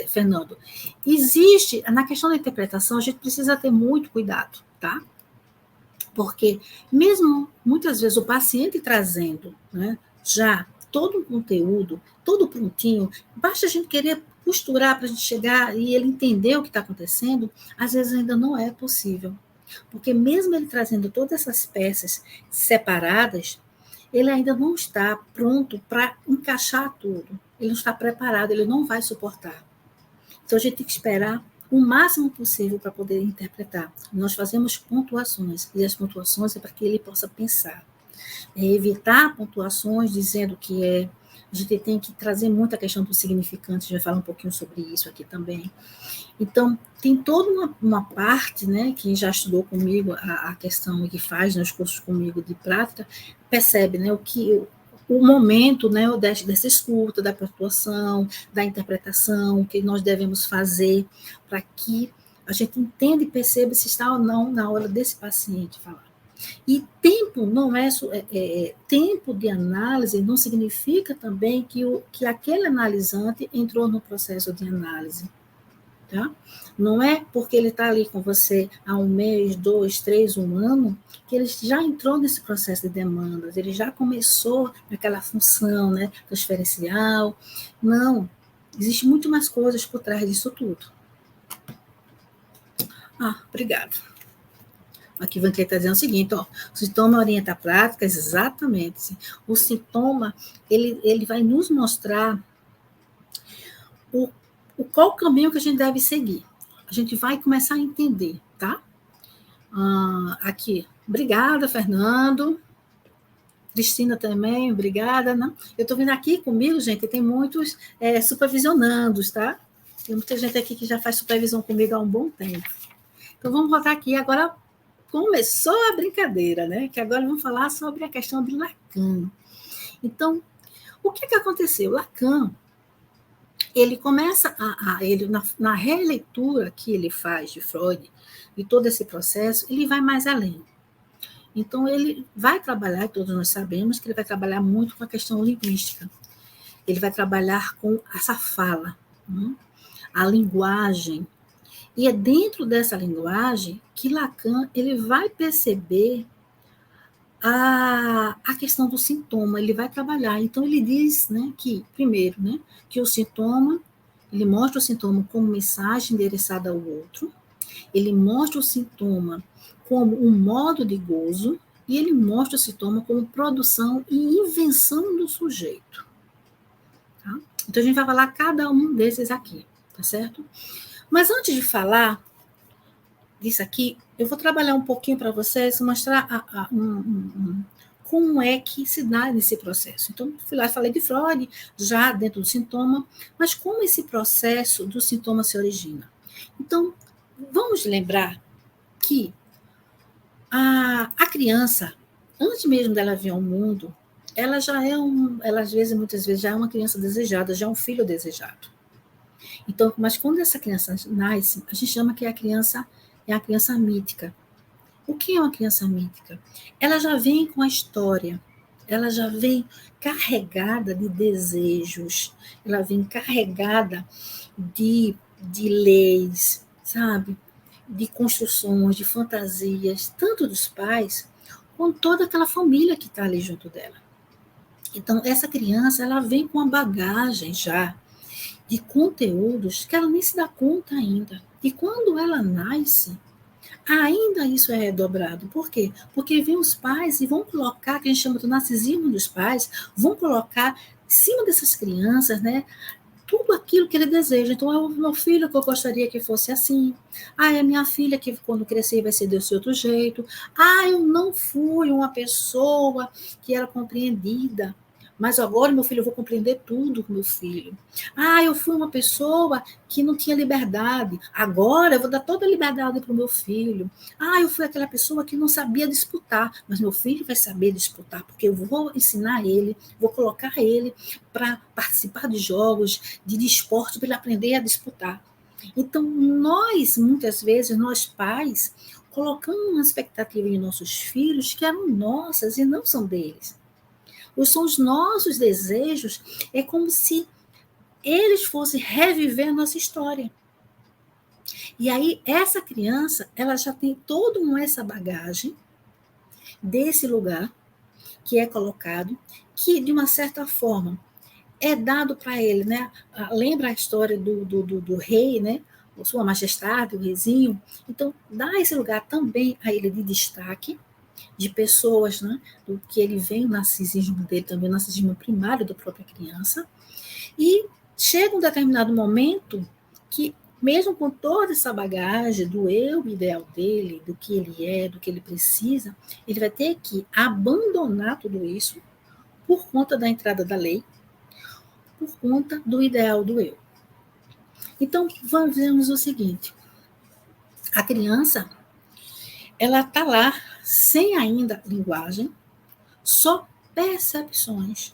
Fernando, existe, na questão da interpretação, a gente precisa ter muito cuidado, tá? Porque mesmo, muitas vezes, o paciente trazendo, né, já todo o conteúdo, todo prontinho, basta a gente querer costurar para a gente chegar e ele entender o que está acontecendo, às vezes ainda não é possível. Porque mesmo ele trazendo todas essas peças separadas, ele ainda não está pronto para encaixar tudo. Ele não está preparado, ele não vai suportar. Então, a gente tem que esperar o máximo possível para poder interpretar. Nós fazemos pontuações, e as pontuações é para que ele possa pensar. Evitar pontuações dizendo que a gente tem que trazer muito a questão do significante, a gente vai falar um pouquinho sobre isso aqui também. Então, tem toda uma parte, né, que já estudou comigo a questão e que faz nos cursos comigo de prática, percebe, né, o momento, né, dessa escuta, da pontuação, da interpretação, que nós devemos fazer para que a gente entenda e perceba se está ou não na hora desse paciente falar. E tempo não tempo de análise não significa também que aquele analisante entrou no processo de análise. Tá? Não é porque ele está ali com você há 1 mês, 2, 3, 1 ano, que ele já entrou nesse processo de demandas, ele já começou naquela função, né, transferencial. Não, existe muito mais coisas por trás disso tudo. Obrigado. Aqui Vanquet está dizendo o seguinte, ó, o sintoma orienta a prática, exatamente. O sintoma, ele vai nos mostrar qual o caminho que a gente deve seguir. A gente vai começar a entender, tá? Aqui, obrigada, Fernando. Cristina também, obrigada. Não? Eu estou vendo aqui comigo, gente, tem muitos supervisionandos, tá? Tem muita gente aqui que já faz supervisão comigo há um bom tempo. Então, vamos voltar aqui. Agora começou a brincadeira, né? Que agora vamos falar sobre a questão de Lacan. Então, o que aconteceu? Lacan, ele começa na releitura que ele faz de Freud, de todo esse processo, ele vai mais além. Então, ele vai trabalhar, todos nós sabemos que ele vai trabalhar muito com a questão linguística. Ele vai trabalhar com essa fala, a linguagem. E é dentro dessa linguagem que Lacan ele vai perceber a questão do sintoma, ele vai trabalhar. Então, ele diz, né, que, primeiro, né, que o sintoma, ele mostra o sintoma como mensagem endereçada ao outro, ele mostra o sintoma como um modo de gozo, e ele mostra o sintoma como produção e invenção do sujeito. Tá? Então, a gente vai falar cada um desses aqui, tá certo? Mas antes de falar disso aqui, eu vou trabalhar um pouquinho para vocês, mostrar como é que se dá nesse processo. Então, fui lá e falei de Freud, já dentro do sintoma, mas como esse processo do sintoma se origina. Então, vamos lembrar que a criança, antes mesmo dela vir ao mundo, ela já é muitas vezes, já é uma criança desejada, já é um filho desejado. Então, mas quando essa criança nasce, a gente chama que a criança é a criança mítica. O que é uma criança mítica? Ela já vem com a história, ela já vem carregada de desejos, ela vem carregada de de leis, sabe? De construções, de fantasias, tanto dos pais, quanto toda aquela família que está ali junto dela. Então, essa criança, ela vem com uma bagagem já de conteúdos que ela nem se dá conta ainda. E quando ela nasce, ainda isso é redobrado. Por quê? Porque vem os pais e vão colocar, que a gente chama do narcisismo dos pais, vão colocar em cima dessas crianças, né? Tudo aquilo que ele deseja. Então, é o meu filho que eu gostaria que fosse assim. Ah, é a minha filha que quando crescer vai ser desse outro jeito. Ah, eu não fui uma pessoa que era compreendida. Mas agora, meu filho, eu vou compreender tudo com meu filho. Ah, eu fui uma pessoa que não tinha liberdade. Agora eu vou dar toda a liberdade para o meu filho. Ah, eu fui aquela pessoa que não sabia disputar. Mas meu filho vai saber disputar, porque eu vou ensinar ele, vou colocar ele para participar de jogos, de esporte, para ele aprender a disputar. Então, nós, muitas vezes, nós pais, colocamos uma expectativa em nossos filhos que eram nossas e não são deles. São os nossos desejos, é como se eles fossem reviver a nossa história. E aí, essa criança, ela já tem toda essa bagagem desse lugar que é colocado, que, de uma certa forma, é dado para ele, né? Lembra a história do rei, né? Sua Majestade, o reizinho. Então, dá esse lugar também a ele de destaque, de pessoas, né? Do que ele vem, o narcisismo dele também, o narcisismo primário da própria criança. E chega um determinado momento que, mesmo com toda essa bagagem do eu ideal dele, do que ele é, do que ele precisa, ele vai ter que abandonar tudo isso por conta da entrada da lei, por conta do ideal do eu. Então, vamos ver o seguinte: a criança, ela está lá sem ainda linguagem, só percepções.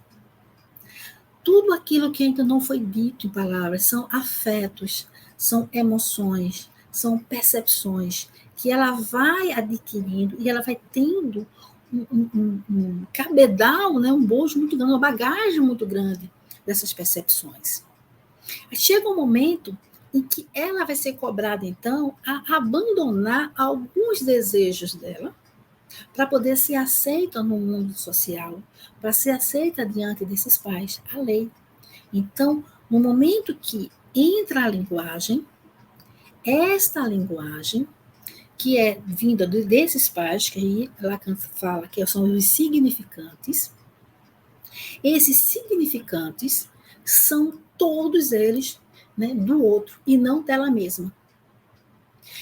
Tudo aquilo que ainda não foi dito em palavras são afetos, são emoções, são percepções que ela vai adquirindo e ela vai tendo um cabedal, né, um bojo muito grande, uma bagagem muito grande dessas percepções. Chega um momento em que ela vai ser cobrada, então, a abandonar alguns desejos dela para poder ser aceita no mundo social, para ser aceita diante desses pais, a lei. Então, no momento que entra a linguagem, esta linguagem, que é vinda desses pais, que aí Lacan fala que são os significantes, esses significantes são todos eles, né, do outro e não dela mesma.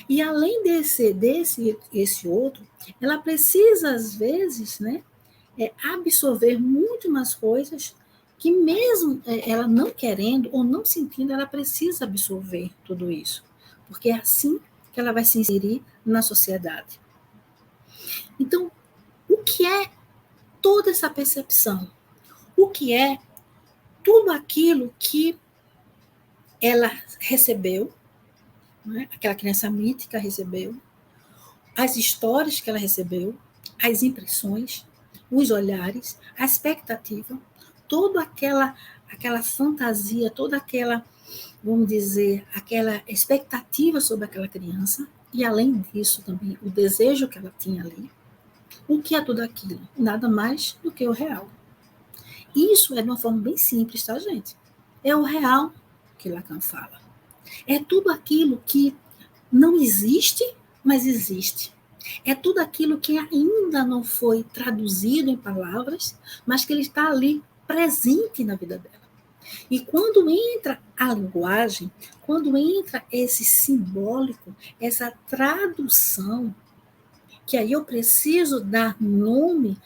E além esse outro, ela precisa às vezes, né, absorver muito mais coisas que mesmo ela não querendo ou não sentindo, ela precisa absorver tudo isso, porque é assim que ela vai se inserir na sociedade. Então, o que é toda essa percepção? O que é tudo aquilo que ela recebeu, né? Aquela criança mítica recebeu, as histórias que ela recebeu, as impressões, os olhares, a expectativa, toda aquela fantasia, toda aquela, vamos dizer, aquela expectativa sobre aquela criança, e além disso também o desejo que ela tinha ali. O que é tudo aquilo? Nada mais do que o real. Isso é de uma forma bem simples, tá, gente? É o real que Lacan fala. É tudo aquilo que não existe, mas existe. É tudo aquilo que ainda não foi traduzido em palavras, mas que ele está ali presente na vida dela. E quando entra a linguagem, quando entra esse simbólico, essa tradução, que aí eu preciso dar nome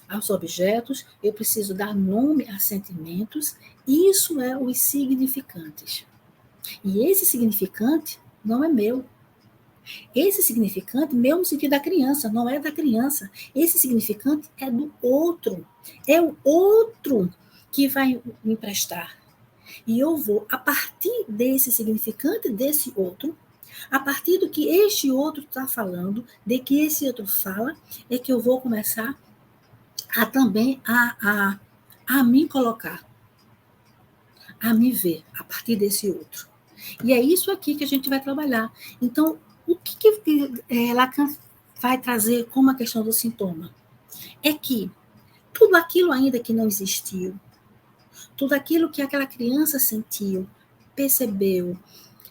aos objetos, eu preciso dar nome a sentimentos, isso é os significantes. E esse significante não é meu. Esse significante, meu no sentido da criança, não é da criança. Esse significante é do outro. É o outro que vai me emprestar. E eu vou, a partir desse significante desse outro, a partir do que este outro está falando, de que esse outro fala, é que eu vou começar a também a me colocar, a me ver a partir desse outro. E é isso aqui que a gente vai trabalhar. Então, o que Lacan vai trazer como a questão do sintoma? É que tudo aquilo ainda que não existiu, tudo aquilo que aquela criança sentiu, percebeu,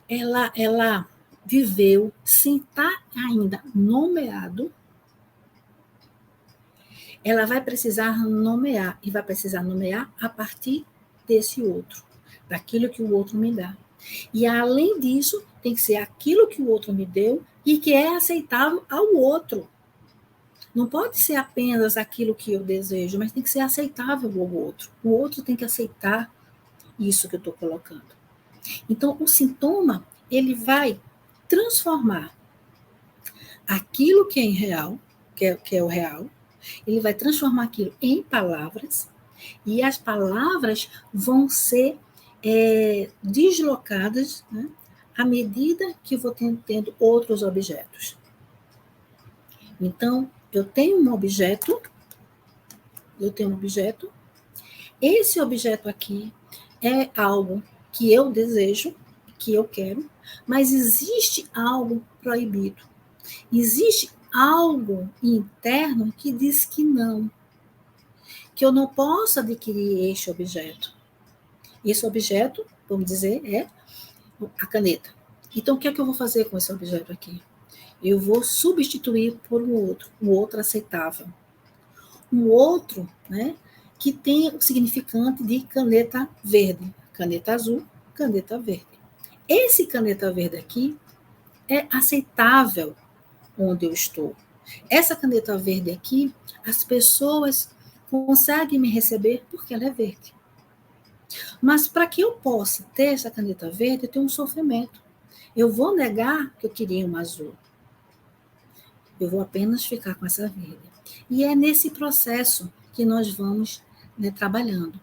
ela viveu sem estar ainda nomeado, ela vai precisar nomear, e vai precisar nomear a partir desse outro, daquilo que o outro me dá. E, além disso, tem que ser aquilo que o outro me deu e que é aceitável ao outro. Não pode ser apenas aquilo que eu desejo, mas tem que ser aceitável ao outro. O outro tem que aceitar isso que eu estou colocando. Então, o sintoma, ele vai transformar aquilo que é irreal, que é o real, ele vai transformar aquilo em palavras, e as palavras vão ser deslocadas, né, à medida que eu vou tendo outros objetos. Então, eu tenho um objeto, esse objeto aqui é algo que eu desejo, que eu quero, mas existe algo proibido. Existe algo interno que diz que não, que eu não posso adquirir este objeto. Esse objeto, vamos dizer, é a caneta. Então, o que é que eu vou fazer com esse objeto aqui? Eu vou substituir por um outro aceitável. Um outro, né, que tem o significante de caneta verde, caneta azul, caneta verde. Esse caneta verde aqui é aceitável onde eu estou. Essa caneta verde aqui, as pessoas conseguem me receber porque ela é verde. Mas para que eu possa ter essa caneta verde, eu tenho um sofrimento. Eu vou negar que eu queria uma azul. Eu vou apenas ficar com essa verde. E é nesse processo que nós vamos, né, trabalhando.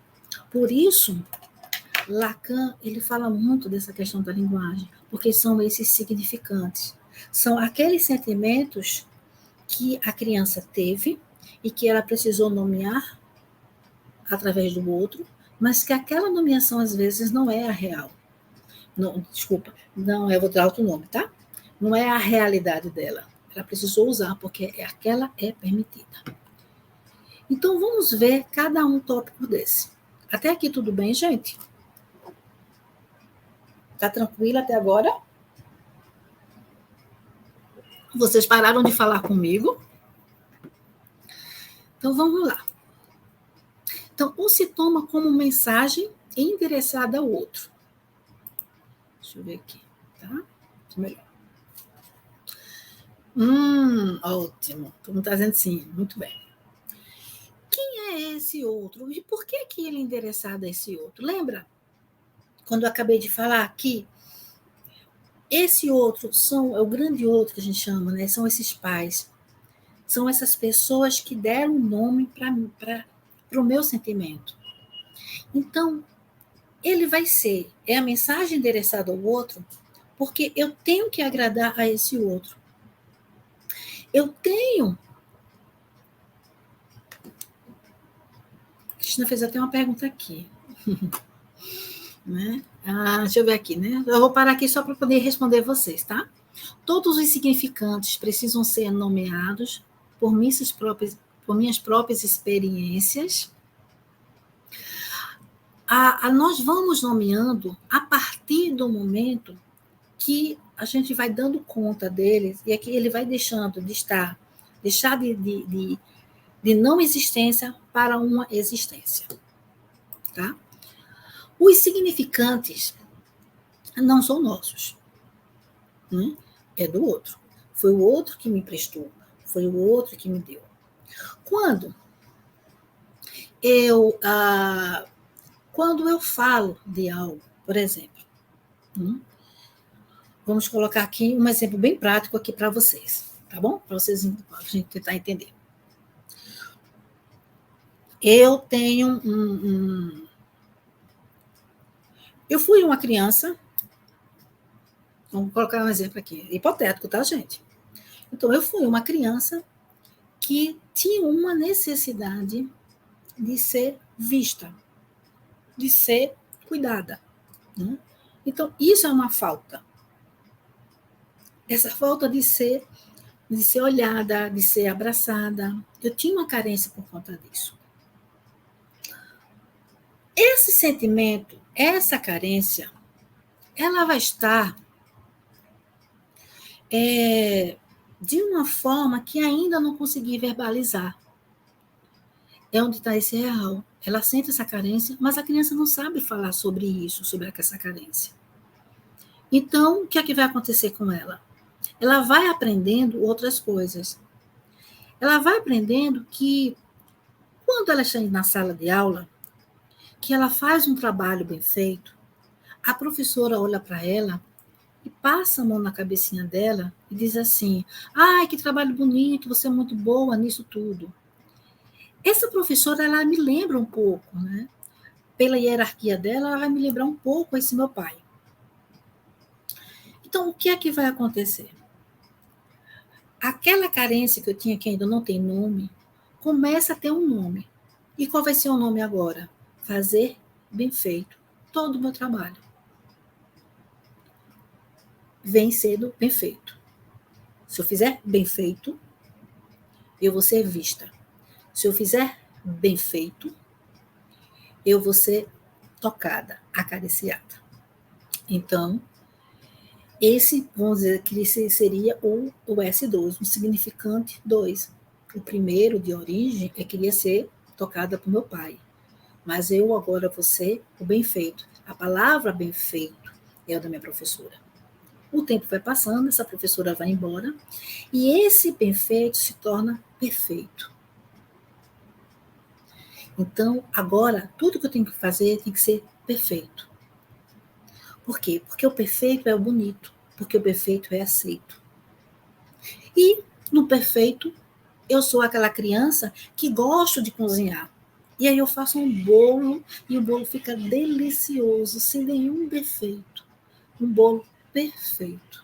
Por isso, Lacan, ele fala muito dessa questão da linguagem, porque são esses significantes. São aqueles sentimentos que a criança teve e que ela precisou nomear através do outro, mas que aquela nomeação, às vezes, não é a real. Não, desculpa, não, eu vou dar outro nome, tá? Não é a realidade dela. Ela precisou usar, porque aquela é permitida. Então, vamos ver cada um tópico desse. Até aqui tudo bem, gente? Tá tranquilo até agora? Vocês pararam de falar comigo? Então, vamos lá. Então, o sintoma como mensagem endereçada ao outro. Deixa eu ver aqui, tá? Melhor. Ótimo. Todo mundo está dizendo sim, muito bem. Quem é esse outro? E por que ele é endereçado a esse outro? Lembra? Quando eu acabei de falar que esse outro é o grande outro que a gente chama, né? São esses pais. São essas pessoas que deram um nome para o meu sentimento. Então, ele vai ser, é a mensagem endereçada ao outro, porque eu tenho que agradar a esse outro. Eu tenho. Cristina fez até uma pergunta aqui. Né? Deixa eu ver aqui, né? Eu vou parar aqui só para poder responder vocês, tá? Todos os significantes precisam ser nomeados por minhas próprias experiências. Nós vamos nomeando a partir do momento que a gente vai dando conta deles e aqui ele vai deixando de deixar de não existência para uma existência, tá? Os significantes não são nossos, né? É do outro. Foi o outro que me emprestou, foi o outro que me deu. Quando eu falo de algo, por exemplo, vamos colocar aqui um exemplo bem prático aqui para vocês, tá bom? Para vocês, a gente tentar entender. Eu tenho eu fui uma criança, vamos colocar um exemplo aqui, hipotético, tá, gente? Então, eu fui uma criança que tinha uma necessidade de ser vista, de ser cuidada, né? Então, isso é uma falta. Essa falta de ser olhada, de ser abraçada. Eu tinha uma carência por conta disso. Esse sentimento, essa carência, ela vai estar de uma forma que ainda não consegui verbalizar. É onde está esse real. Ela sente essa carência, mas a criança não sabe falar sobre isso, sobre essa carência. Então, o que é que vai acontecer com ela? Ela vai aprendendo outras coisas. Ela vai aprendendo que, quando ela está na sala de aula, que ela faz um trabalho bem feito, a professora olha para ela e passa a mão na cabecinha dela e diz assim: ai, que trabalho bonito, você é muito boa nisso tudo. Essa professora, ela me lembra um pouco, né? Pela hierarquia dela, ela vai me lembrar um pouco esse meu pai. Então, o que é que vai acontecer? Aquela carência que eu tinha, que ainda não tem nome, começa a ter um nome. E qual vai ser o nome agora? Fazer bem feito todo o meu trabalho. Vem sendo bem feito. Se eu fizer bem feito, eu vou ser vista. Se eu fizer bem feito, eu vou ser tocada, acariciada. Então, esse, vamos dizer que seria o S2, o significante 2. O primeiro, de origem, queria ser tocada por meu pai. Mas eu agora vou ser o bem feito. A palavra bem feito é a da minha professora. O tempo vai passando, essa professora vai embora, e esse bem feito se torna perfeito. Então, agora, tudo que eu tenho que fazer tem que ser perfeito. Por quê? Porque o perfeito é o bonito, porque o perfeito é aceito. E, no perfeito, eu sou aquela criança que gosto de cozinhar. E aí eu faço um bolo, e o bolo fica delicioso, sem nenhum defeito. Um bolo perfeito.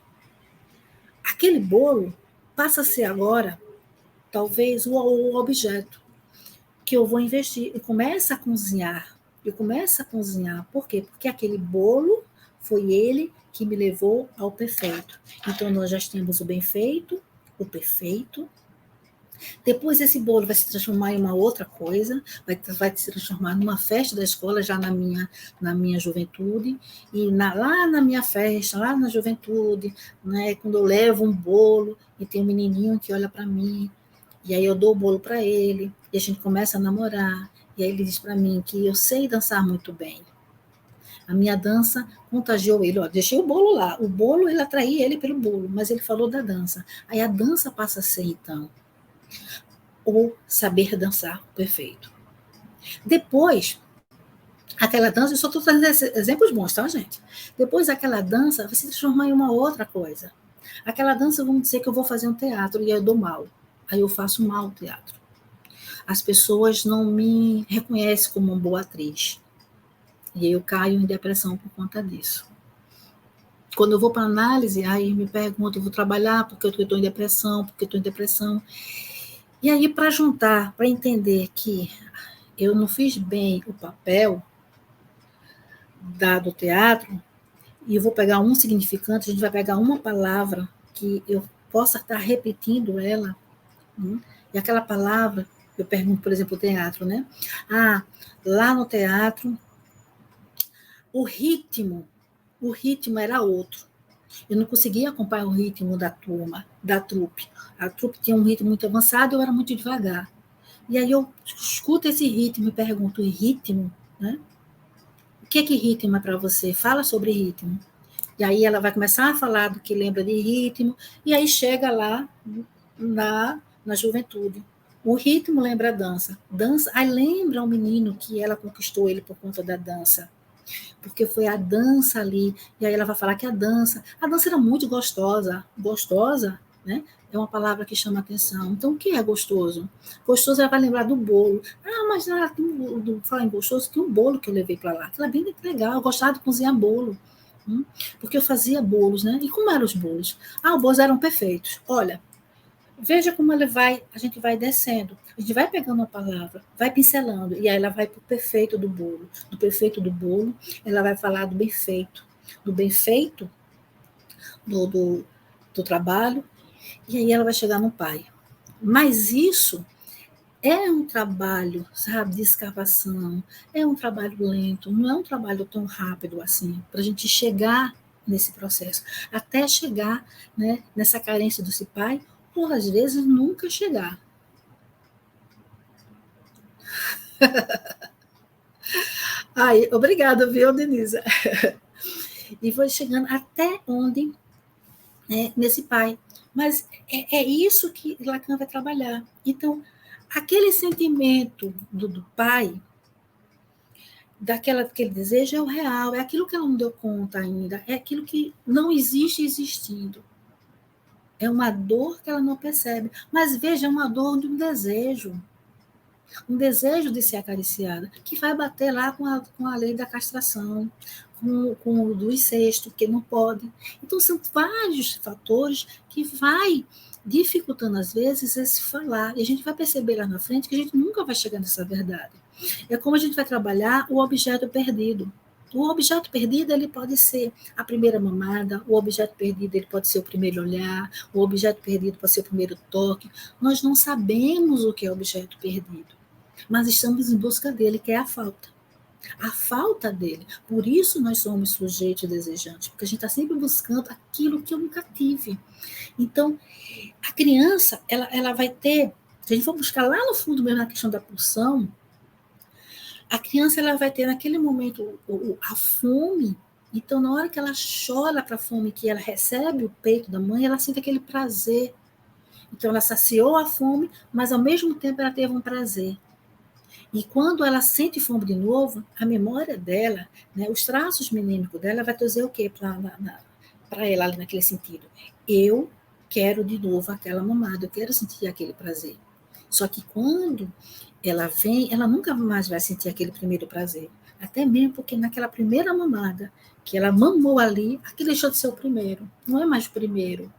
Aquele bolo passa a ser agora, talvez, o objeto que eu vou investir. Eu começo a cozinhar. Por quê? Porque aquele bolo foi ele que me levou ao perfeito. Então, nós já temos o bem feito, o perfeito. Depois, esse bolo vai se transformar em uma outra coisa, vai se transformar numa festa da escola, já na minha juventude. E lá na minha festa, lá na juventude, né, quando eu levo um bolo e tem um menininho que olha para mim, e aí eu dou o bolo para ele, e a gente começa a namorar, e aí ele diz para mim que eu sei dançar muito bem. A minha dança contagiou ele. Ó, deixei o bolo lá. O bolo, ele atraía ele pelo bolo, mas ele falou da dança. Aí a dança passa a ser, então, ou saber dançar perfeito. Depois, aquela dança, eu só estou trazendo exemplos bons, tá, gente? Depois, aquela dança vai se transformar em uma outra coisa. Aquela dança, vamos dizer que eu vou fazer um teatro e eu dou mal. Aí eu faço mal o teatro. As pessoas não me reconhecem como uma boa atriz. E eu caio em depressão por conta disso. Quando eu vou para análise, aí me pergunto, eu vou trabalhar porque eu estou em depressão, E aí, para juntar, para entender que eu não fiz bem o papel do teatro, e eu vou pegar um significante, a gente vai pegar uma palavra que eu possa estar repetindo ela, e aquela palavra, eu pergunto, por exemplo, o teatro, né? Lá no teatro, o ritmo era outro. Eu não conseguia acompanhar o ritmo da turma, da trupe. A trupe tinha um ritmo muito avançado, eu era muito devagar. E aí eu escuto esse ritmo e pergunto, ritmo, né? O que ritmo é para você? Fala sobre ritmo. E aí ela vai começar a falar do que lembra de ritmo, e aí chega lá na juventude. O ritmo lembra a dança. Aí lembra o menino que ela conquistou ele por conta da dança. Porque foi a dança ali. E aí ela vai falar que a dança era muito gostosa. Gostosa, né? É uma palavra que chama atenção. Então, o que é gostoso? Gostoso, ela vai lembrar do bolo. Mas falar em gostoso, tem um bolo que eu levei para lá. Aquilo é bem legal. Eu gostava de cozinhar bolo. Porque eu fazia bolos, né? E como eram os bolos? Os bolos eram perfeitos. Olha, veja como a gente vai descendo. A gente vai pegando uma palavra, vai pincelando, e aí ela vai para o perfeito do bolo. Do perfeito do bolo, ela vai falar do bem feito. do bem feito, do trabalho, e aí ela vai chegar no pai. Mas isso é um trabalho, sabe, de escavação, é um trabalho lento, não é um trabalho tão rápido assim, para a gente chegar nesse processo, até chegar, né, nessa carência do se pai, ou às vezes nunca chegar. Ai, obrigada, viu, Denise? E vou chegando até onde, nesse pai. Mas é isso que Lacan vai trabalhar. Então, aquele sentimento do pai, daquele desejo é o real, é aquilo que ela não deu conta ainda, é aquilo que não existe existindo. É uma dor que ela não percebe. Mas veja, é uma dor de um desejo de ser acariciada, que vai bater lá com a lei da castração, com o do incesto, que não pode. Então, são vários fatores que vai dificultando, às vezes, esse falar. E a gente vai perceber lá na frente que a gente nunca vai chegar nessa verdade. É como a gente vai trabalhar o objeto perdido. O objeto perdido ele pode ser a primeira mamada, o objeto perdido ele pode ser o primeiro olhar, o objeto perdido pode ser o primeiro toque. Nós não sabemos o que é objeto perdido, mas estamos em busca dele, que é a falta dele. Por isso nós somos sujeitos desejantes, porque a gente está sempre buscando aquilo que eu nunca tive. Então, a criança, ela vai ter, se a gente for buscar lá no fundo mesmo na questão da pulsão, a criança ela vai ter naquele momento a fome. Então, na hora que ela chora para a fome, que ela recebe o peito da mãe, ela sente aquele prazer. Então, ela saciou a fome, mas ao mesmo tempo ela teve um prazer. E quando ela sente fome de novo, a memória dela, né, os traços menímicos dela vai trazer o quê para ela ali naquele sentido? Eu quero de novo aquela mamada, eu quero sentir aquele prazer. Só que quando ela vem, ela nunca mais vai sentir aquele primeiro prazer. Até mesmo porque naquela primeira mamada que ela mamou ali, aquilo deixou de ser o primeiro. Não é mais o primeiro.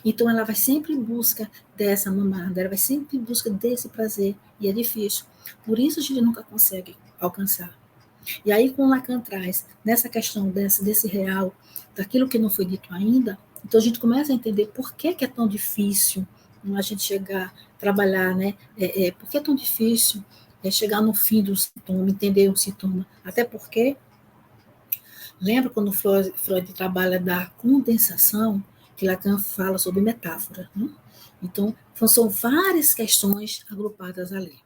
Então ela vai sempre em busca dessa mamada, ela vai sempre em busca desse prazer, e é difícil. Por isso a gente nunca consegue alcançar. E aí, com Lacan traz, nessa questão desse real, daquilo que não foi dito ainda, então a gente começa a entender por que é tão difícil a gente chegar, trabalhar, né? Por que é tão difícil chegar no fim do sintoma, entender o sintoma. Até porque, lembra quando Freud trabalha da condensação, que Lacan fala sobre metáfora, né? Então, são várias questões agrupadas ali.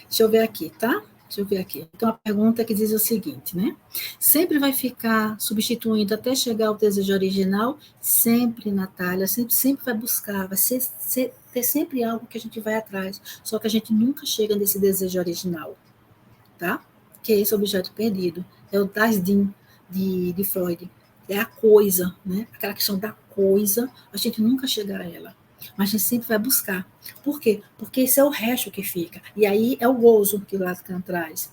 Deixa eu ver aqui, tá? Deixa eu ver aqui. Então, a pergunta que diz o seguinte, né? Sempre vai ficar substituindo até chegar ao desejo original? Sempre, Natália, sempre vai buscar, vai ter sempre algo que a gente vai atrás, só que a gente nunca chega nesse desejo original, tá? Que é esse objeto perdido. É o Das Ding de Freud. É a coisa, né? Aquela questão da coisa, a gente nunca chega a ela. Mas a gente sempre vai buscar. Por quê? Porque esse é o resto que fica. E aí é o gozo que o Lacan traz.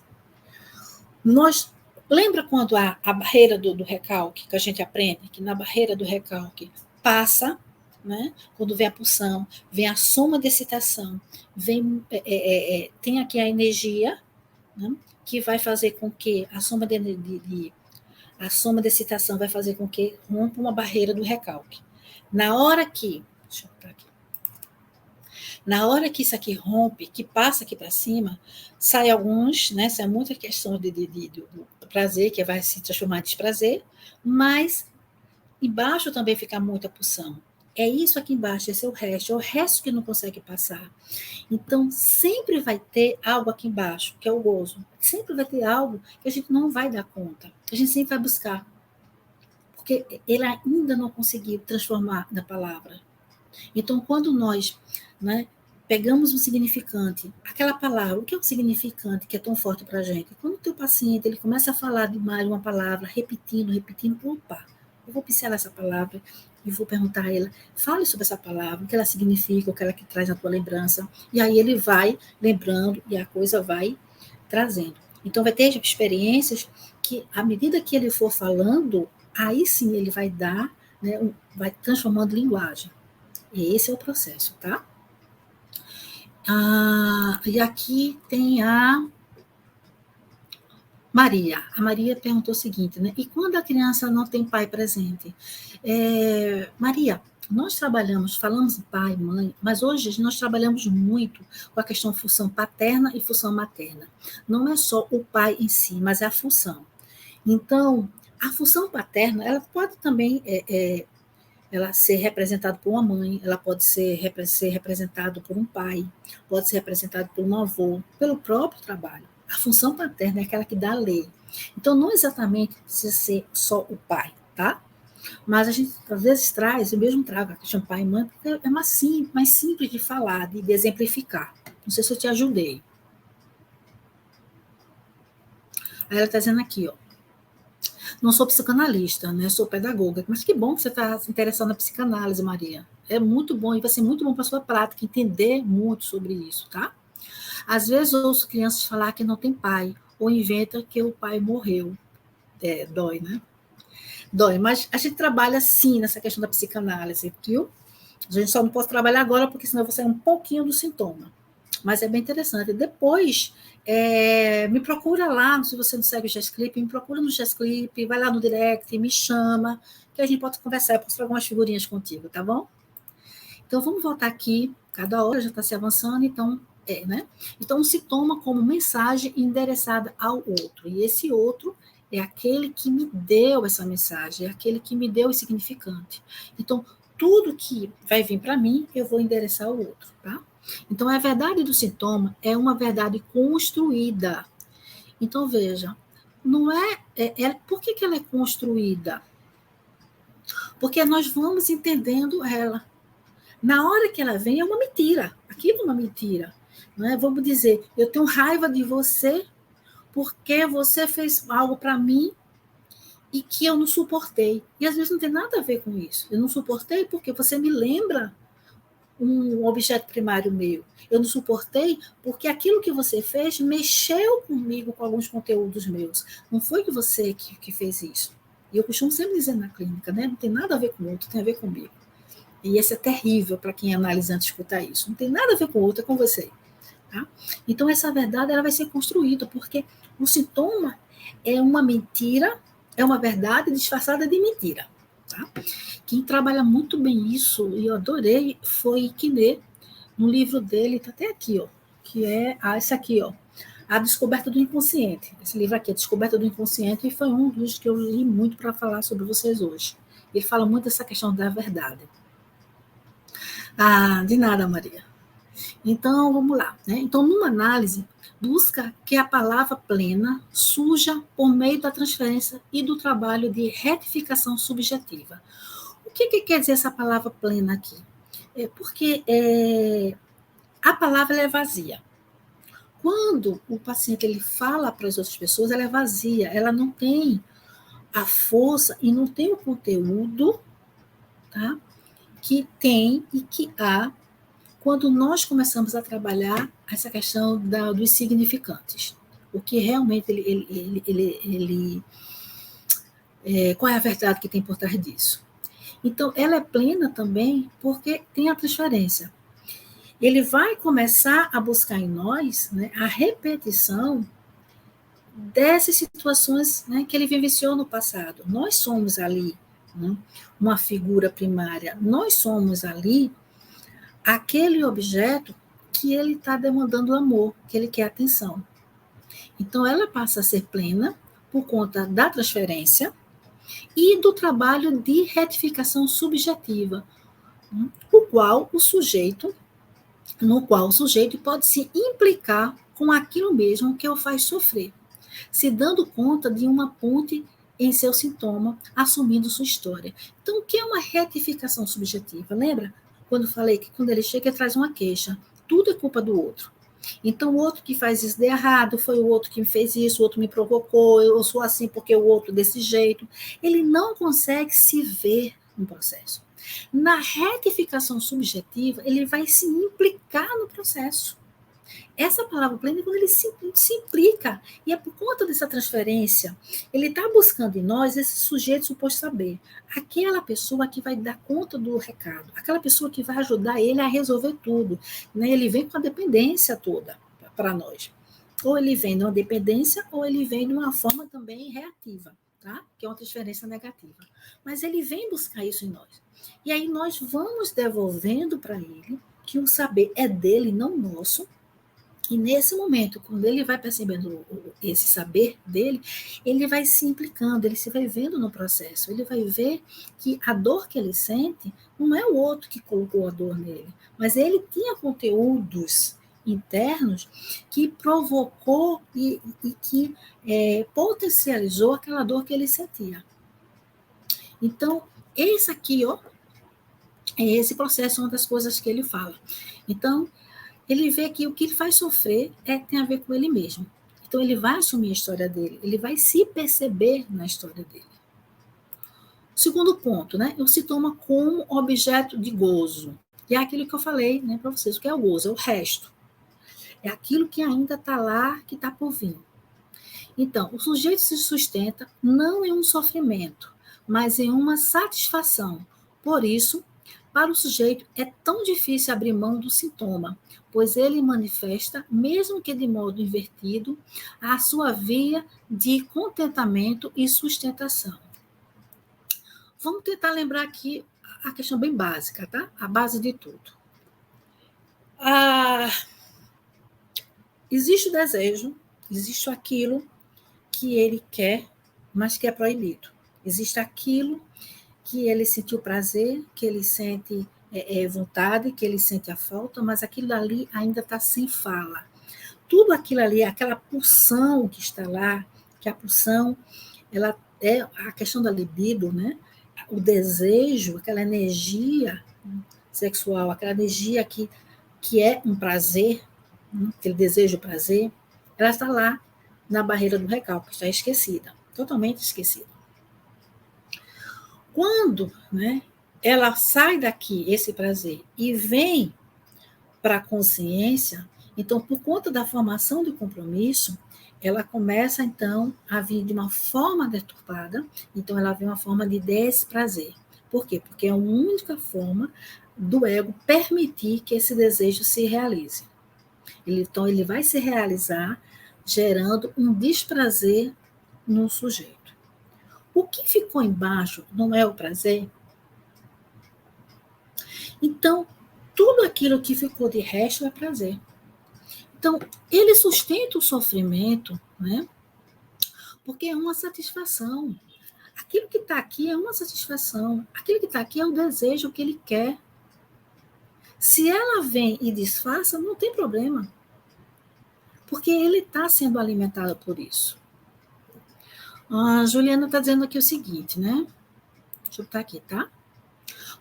Nós, lembra quando a barreira do recalque, que a gente aprende, que na barreira do recalque passa, né? Quando vem a pulsão, vem a soma de excitação, tem aqui a energia, né? Que vai fazer com que a soma a soma de excitação vai fazer com que rompa uma barreira do recalque. Na hora que, deixa eu botar aqui, na hora que isso aqui rompe, que passa aqui para cima, sai alguns, né? Sai muita questão do prazer, que vai se transformar em desprazer, mas embaixo também fica muita pulsão. É isso aqui embaixo, esse é o resto que não consegue passar. Então, sempre vai ter algo aqui embaixo, que é o gozo. Sempre vai ter algo que a gente não vai dar conta. A gente sempre vai buscar. Porque ele ainda não conseguiu transformar na palavra. Então, quando nós, né, pegamos um significante, aquela palavra, o que é um significante que é tão forte para a gente? Quando o teu paciente ele começa a falar demais uma palavra, repetindo, opa, eu vou pincelar essa palavra e vou perguntar a ela, fale sobre essa palavra, o que ela significa, o que ela que traz na tua lembrança. E aí ele vai lembrando e a coisa vai trazendo. Então, vai ter experiências que, à medida que ele for falando, aí sim ele vai dar, né, vai transformando linguagem. E esse é o processo, tá? E aqui tem Maria, a Maria perguntou o seguinte, né? E quando a criança não tem pai presente? Maria, nós trabalhamos, falamos em pai, mãe, mas hoje nós trabalhamos muito com a questão função paterna e função materna. Não é só o pai em si, mas é a função. Então, a função paterna, ela pode também ela ser representada por uma mãe, ela pode ser representada por um pai, pode ser representada por um avô, pelo próprio trabalho. A função paterna é aquela que dá a lei. Então, não exatamente precisa ser só o pai, tá? Mas a gente, às vezes, traz, eu mesmo trago a questão pai e mãe, porque é mais simples de falar, de exemplificar. Não sei se eu te ajudei. Aí ela está dizendo aqui, ó. Não sou psicanalista, né? Sou pedagoga. Mas que bom que você está se interessando na psicanálise, Maria. É muito bom e vai ser muito bom para a sua prática entender muito sobre isso, tá? Às vezes eu ouço crianças falar que não tem pai, ou inventa que o pai morreu. Dói, né? Dói, mas a gente trabalha sim nessa questão da psicanálise, viu? A gente só não pode trabalhar agora, porque senão eu vou sair um pouquinho do sintoma. Mas é bem interessante. Depois, me procura lá, se você não segue o GESCLIP, me procura no GESCLIP, vai lá no direct, me chama, que a gente pode conversar, eu posso trazer algumas figurinhas contigo, tá bom? Então, vamos voltar aqui, cada hora já está se avançando, então, né? Então, um sintoma como mensagem endereçada ao outro, e esse outro é aquele que me deu essa mensagem, é aquele que me deu o significante. Então, tudo que vai vir para mim, eu vou endereçar ao outro, tá? Então, a verdade do sintoma é uma verdade construída. Então, veja, não por que ela é construída? Porque nós vamos entendendo ela. Na hora que ela vem, é uma mentira. Aquilo é uma mentira. Não é? Vamos dizer, eu tenho raiva de você porque você fez algo para mim e que eu não suportei. E às vezes não tem nada a ver com isso. Eu não suportei porque você me lembra um objeto primário meu. Eu não suportei porque aquilo que você fez mexeu comigo com alguns conteúdos meus. Não foi que você que fez isso. E eu costumo sempre dizer na clínica, né? Não tem nada a ver com o outro, tem a ver comigo. E esse é terrível para quem é analisante escutar isso. Não tem nada a ver com o outro, é com você. Tá? Então, essa verdade ela vai ser construída, porque o sintoma é uma mentira, é uma verdade disfarçada de mentira. Tá? Quem trabalha muito bem isso, e eu adorei, foi Quiné, no livro dele, está até aqui, ó, que é esse aqui, ó, A Descoberta do Inconsciente. Esse livro aqui, A Descoberta do Inconsciente, e foi um dos que eu li muito para falar sobre vocês hoje. Ele fala muito dessa questão da verdade. Ah, de nada, Maria. Então, vamos lá. Né? Então, numa análise, busca que a palavra plena surja por meio da transferência e do trabalho de retificação subjetiva. O que quer dizer essa palavra plena aqui? Porque a palavra é vazia. Quando o paciente ele fala para as outras pessoas, ela é vazia, ela não tem a força e não tem o conteúdo, tá? Que tem e que há quando nós começamos a trabalhar essa questão dos significantes. O que realmente qual é a verdade que tem por trás disso? Então, ela é plena também porque tem a transferência. Ele vai começar a buscar em nós, né, a repetição dessas situações, né, que ele vivenciou no passado. Nós somos ali, né, uma figura primária, nós somos ali aquele objeto que ele está demandando amor, que ele quer atenção. Então, ela passa a ser plena por conta da transferência e do trabalho de retificação subjetiva, no qual o sujeito pode se implicar com aquilo mesmo que o faz sofrer, se dando conta de uma ponte em seu sintoma, assumindo sua história. Então, o que é uma retificação subjetiva? Lembra quando falei que quando ele chega, ele traz uma queixa. Tudo é culpa do outro. Então, o outro que faz isso de errado, foi o outro que me fez isso, o outro me provocou, eu sou assim porque o outro desse jeito. Ele não consegue se ver no processo. Na retificação subjetiva, ele vai se implicar no processo. Essa palavra plena é quando ele se implica, e é por conta dessa transferência, ele está buscando em nós esse sujeito suposto saber, aquela pessoa que vai dar conta do recado, aquela pessoa que vai ajudar ele a resolver tudo, né? Ele vem com a dependência toda para nós. Ou ele vem de uma dependência, ou ele vem de uma forma também reativa, tá? Que é outra diferença negativa. Mas ele vem buscar isso em nós. E aí nós vamos devolvendo para ele que o saber é dele, não nosso. E nesse momento, quando ele vai percebendo esse saber dele, ele vai se implicando, ele se vai vendo no processo. Ele vai ver que a dor que ele sente não é o outro que colocou a dor nele, mas ele tinha conteúdos internos que provocou e que potencializou aquela dor que ele sentia. Então, esse aqui, ó, é esse processo, uma das coisas que ele fala. Então, ele vê que o que ele faz sofrer tem a ver com ele mesmo. Então, ele vai assumir a história dele, ele vai se perceber na história dele. Segundo ponto, né? O se toma como objeto de gozo. E é aquilo que eu falei, né, para vocês, o que é o gozo? É o resto. É aquilo que ainda está lá, que está por vir. Então, o sujeito se sustenta não em um sofrimento, mas em uma satisfação. Por isso, para o sujeito é tão difícil abrir mão do sintoma, pois ele manifesta, mesmo que de modo invertido, a sua via de contentamento e sustentação. Vamos tentar lembrar aqui a questão bem básica, tá? A base de tudo. Existe o desejo, existe aquilo que ele quer, mas que é proibido. Existe aquilo que ele sentiu prazer, que ele sente vontade, que ele sente a falta, mas aquilo ali ainda está sem fala. Tudo aquilo ali, aquela pulsão que está lá, que a pulsão, ela é a questão da libido, né? O desejo, aquela energia sexual, aquela energia que é um prazer, aquele desejo prazer, ela está lá na barreira do recalque, está esquecida, totalmente esquecida. Quando, né, ela sai daqui, esse prazer, e vem para a consciência, então, por conta da formação do compromisso, ela começa, então, a vir de uma forma deturpada, então ela vem uma forma de desprazer. Por quê? Porque é a única forma do ego permitir que esse desejo se realize. Então, ele vai se realizar gerando um desprazer no sujeito. O que ficou embaixo não é o prazer? Então, tudo aquilo que ficou de resto é prazer. Então, ele sustenta o sofrimento, né? Porque é uma satisfação. Aquilo que está aqui é uma satisfação. Aquilo que está aqui é o desejo que ele quer. Se ela vem e disfarça, não tem problema. Porque ele está sendo alimentado por isso. A Juliana está dizendo aqui o seguinte, né? Deixa eu botar aqui, tá?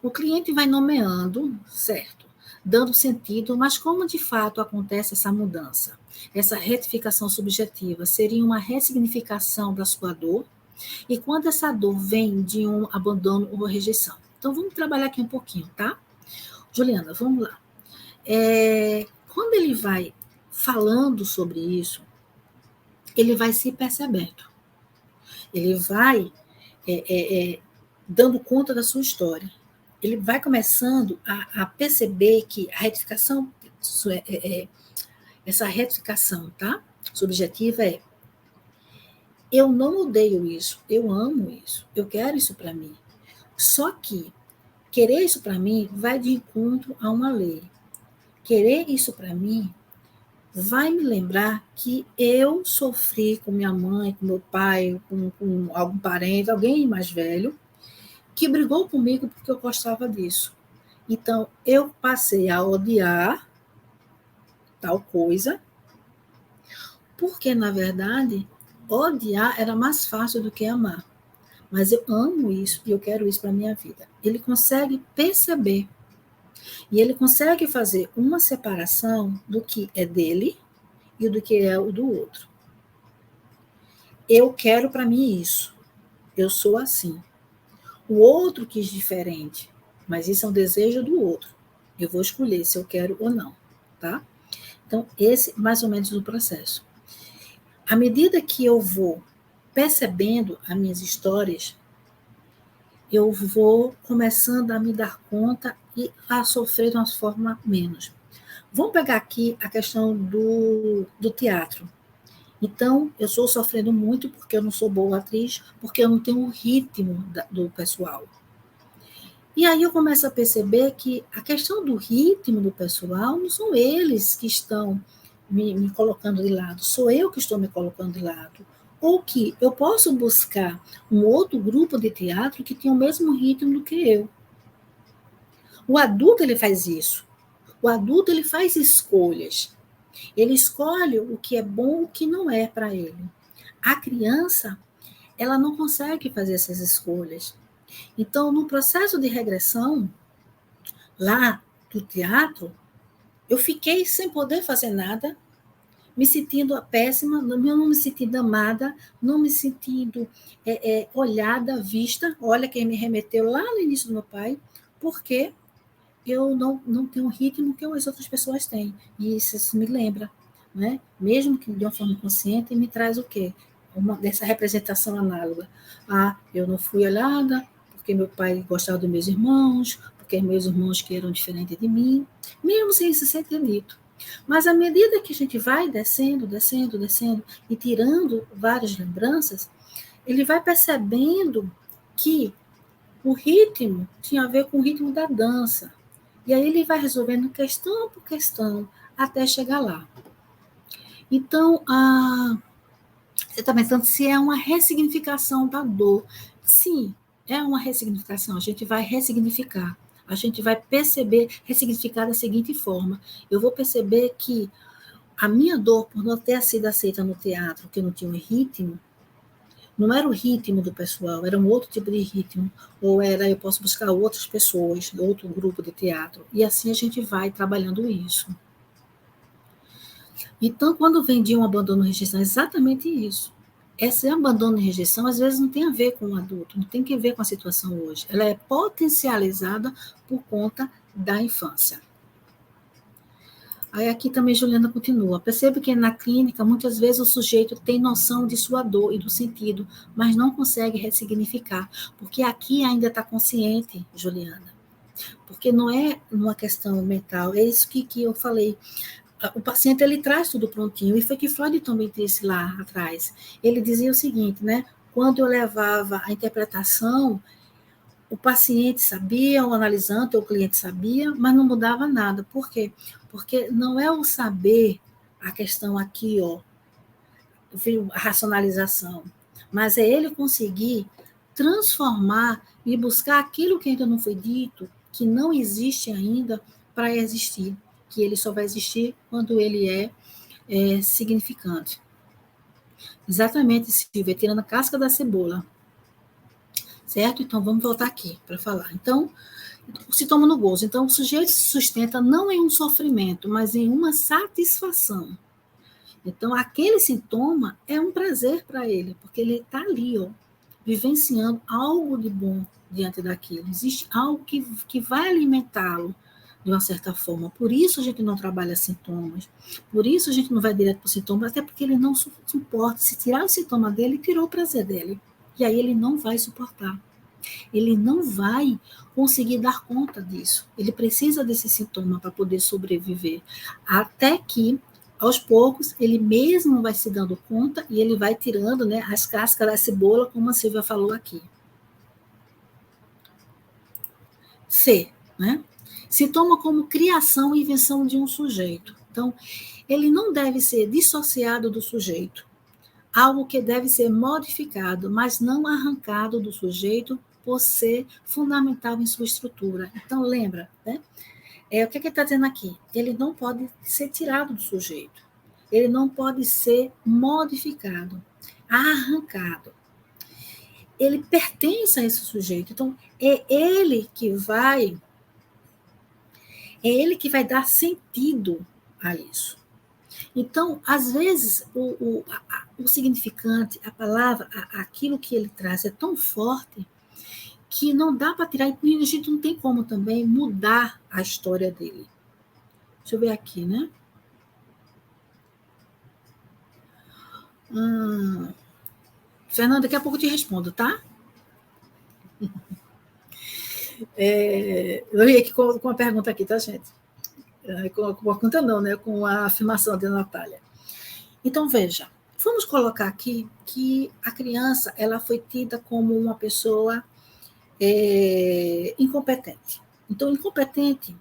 O cliente vai nomeando, certo, dando sentido, mas como de fato acontece essa mudança? Essa retificação subjetiva seria uma ressignificação da sua dor? E quando essa dor vem de um abandono ou rejeição? Então, vamos trabalhar aqui um pouquinho, tá? Juliana, vamos lá. Quando ele vai falando sobre isso, ele vai se percebendo. Ele vai dando conta da sua história. Ele vai começando a perceber que a retificação, essa retificação, tá? Subjetiva é: eu não odeio isso, eu amo isso, eu quero isso para mim. Só que querer isso para mim vai de encontro a uma lei. Querer isso para mim vai me lembrar que eu sofri com minha mãe, com meu pai, com algum parente, alguém mais velho, que brigou comigo porque eu gostava disso. Então, eu passei a odiar tal coisa, porque, na verdade, odiar era mais fácil do que amar. Mas eu amo isso e eu quero isso para a minha vida. Ele consegue perceber. E ele consegue fazer uma separação do que é dele e do que é o do outro. Eu quero para mim isso. Eu sou assim. O outro quis diferente, mas isso é um desejo do outro. Eu vou escolher se eu quero ou não, tá? Então, esse mais ou menos o processo. À medida que eu vou percebendo as minhas histórias, eu vou começando a me dar conta e a sofrer de uma forma menos. Vamos pegar aqui a questão do teatro. Então, eu estou sofrendo muito porque eu não sou boa atriz, porque eu não tenho o ritmo do pessoal. E aí eu começo a perceber que a questão do ritmo do pessoal não são eles que estão me colocando de lado, sou eu que estou me colocando de lado. Ou que eu posso buscar um outro grupo de teatro que tenha o mesmo ritmo do que eu. O adulto ele faz isso. O adulto ele faz escolhas. Ele escolhe o que é bom e o que não é para ele. A criança, ela não consegue fazer essas escolhas. Então, no processo de regressão, lá do teatro, eu fiquei sem poder fazer nada, me sentindo péssima, não me sentindo amada, não me sentindo olhada, vista. Olha quem me remeteu lá no início do meu pai, porque eu não tenho o ritmo que as outras pessoas têm. E isso me lembra, né? Mesmo que de uma forma consciente, me traz o quê? Dessa representação análoga. Ah, eu não fui olhada porque meu pai gostava dos meus irmãos, porque meus irmãos que eram diferentes de mim, mesmo sem isso ser dito. Mas à medida que a gente vai descendo, descendo, descendo e tirando várias lembranças, ele vai percebendo que o ritmo tinha a ver com o ritmo da dança. E aí ele vai resolvendo questão por questão até chegar lá. Então, você está pensando se é uma ressignificação da dor. Sim, é uma ressignificação. A gente vai ressignificar. A gente vai perceber, ressignificar da seguinte forma. Eu vou perceber que a minha dor, por não ter sido aceita no teatro, que eu não tinha um ritmo, não era o ritmo do pessoal, era um outro tipo de ritmo, ou era eu posso buscar outras pessoas, outro grupo de teatro, e assim a gente vai trabalhando isso. Então, quando vem de um abandono e rejeição, é exatamente isso. Esse abandono e rejeição, às vezes, não tem a ver com o adulto, não tem a ver com a situação hoje. Ela é potencializada por conta da infância. Aí aqui também Juliana continua. Percebo que na clínica, muitas vezes o sujeito tem noção de sua dor e do sentido, mas não consegue ressignificar, porque aqui ainda está consciente, Juliana. Porque não é uma questão mental, é isso que eu falei. O paciente, ele traz tudo prontinho, e foi que Freud também disse lá atrás. Ele dizia o seguinte, né? Quando eu levava a interpretação, o paciente sabia, o analisante, ou o cliente sabia, mas não mudava nada. Por quê? Porque não é o saber a questão aqui, ó, a racionalização, mas é ele conseguir transformar e buscar aquilo que ainda não foi dito, que não existe ainda, para existir, que ele só vai existir quando ele é significante. Exatamente, Silvia, tirando a casca da cebola. Certo? Então, vamos voltar aqui para falar. Então, o sintoma no gozo. Então, o sujeito se sustenta não em um sofrimento, mas em uma satisfação. Então, aquele sintoma é um prazer para ele, porque ele está ali, ó, vivenciando algo de bom diante daquilo. Existe algo que vai alimentá-lo de uma certa forma. Por isso a gente não trabalha sintomas. Por isso a gente não vai direto para o sintoma, até porque ele não suporta. Se tirar o sintoma dele, tirou o prazer dele. E aí ele não vai suportar. Ele não vai conseguir dar conta disso. Ele precisa desse sintoma para poder sobreviver. Até que, aos poucos, ele mesmo vai se dando conta e ele vai tirando, né, as cascas da cebola, como a Silvia falou aqui. C, né? Sintoma como criação e invenção de um sujeito. Então, ele não deve ser dissociado do sujeito. Algo que deve ser modificado, mas não arrancado do sujeito por ser fundamental em sua estrutura. Então, lembra, né? O que ele está dizendo aqui? Ele não pode ser tirado do sujeito. Ele não pode ser modificado, arrancado. Ele pertence a esse sujeito. Então, é ele que vai dar sentido a isso. Então, às vezes, o significante, a palavra, aquilo que ele traz é tão forte que não dá para tirar, e a gente não tem como também mudar a história dele. Deixa eu ver aqui, né? Fernanda, daqui a pouco eu te respondo, tá? Eu ia aqui com uma pergunta aqui, tá, gente? Com a pergunta não, né? Com a afirmação da Natália. Então, veja, Vamos colocar aqui que a criança ela foi tida como uma pessoa incompetente. Então, incompetente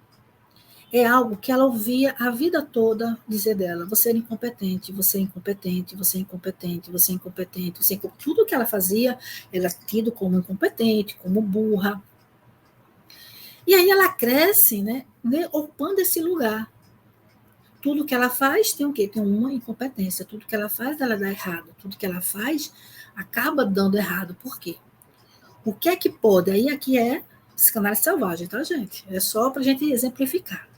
é algo que ela ouvia a vida toda dizer dela: você é incompetente, você é incompetente, você é incompetente, você é incompetente, você é incompetente. Tudo que ela fazia, ela é tido como incompetente, como burra. E aí ela cresce, né, ocupando esse lugar. Tudo que ela faz tem o quê? Tem uma incompetência. Tudo que ela faz, ela dá errado. Tudo que ela faz, acaba dando errado. Por quê? O que é que pode? Aí aqui é psicanálise selvagem, tá, gente? É só para a gente exemplificar.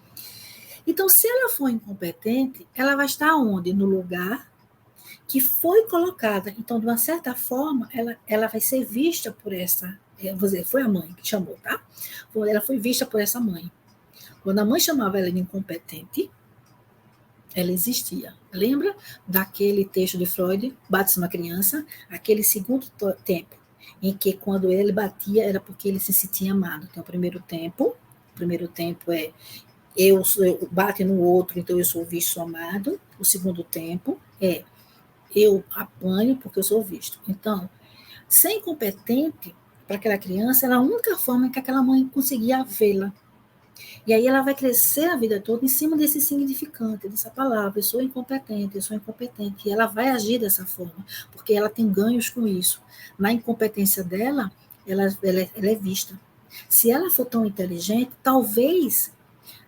Então, se ela for incompetente, ela vai estar onde? No lugar que foi colocada. Então, de uma certa forma, ela vai ser vista por essa. Vou dizer, foi a mãe que chamou, tá? Ela foi vista por essa mãe. Quando a mãe chamava ela de incompetente, ela existia. Lembra daquele texto de Freud, Bate-se uma criança? Aquele segundo tempo, em que quando ele batia era porque ele se sentia amado. Então, o primeiro tempo é eu bate no outro, então eu sou visto, sou amado. O segundo tempo é eu apanho porque eu sou visto. Então, ser incompetente para aquela criança era a única forma em que aquela mãe conseguia vê-la. E aí ela vai crescer a vida toda em cima desse significante, dessa palavra: eu sou incompetente, eu sou incompetente. E ela vai agir dessa forma, porque ela tem ganhos com isso. Na incompetência dela, ela é vista. Se ela for tão inteligente, talvez,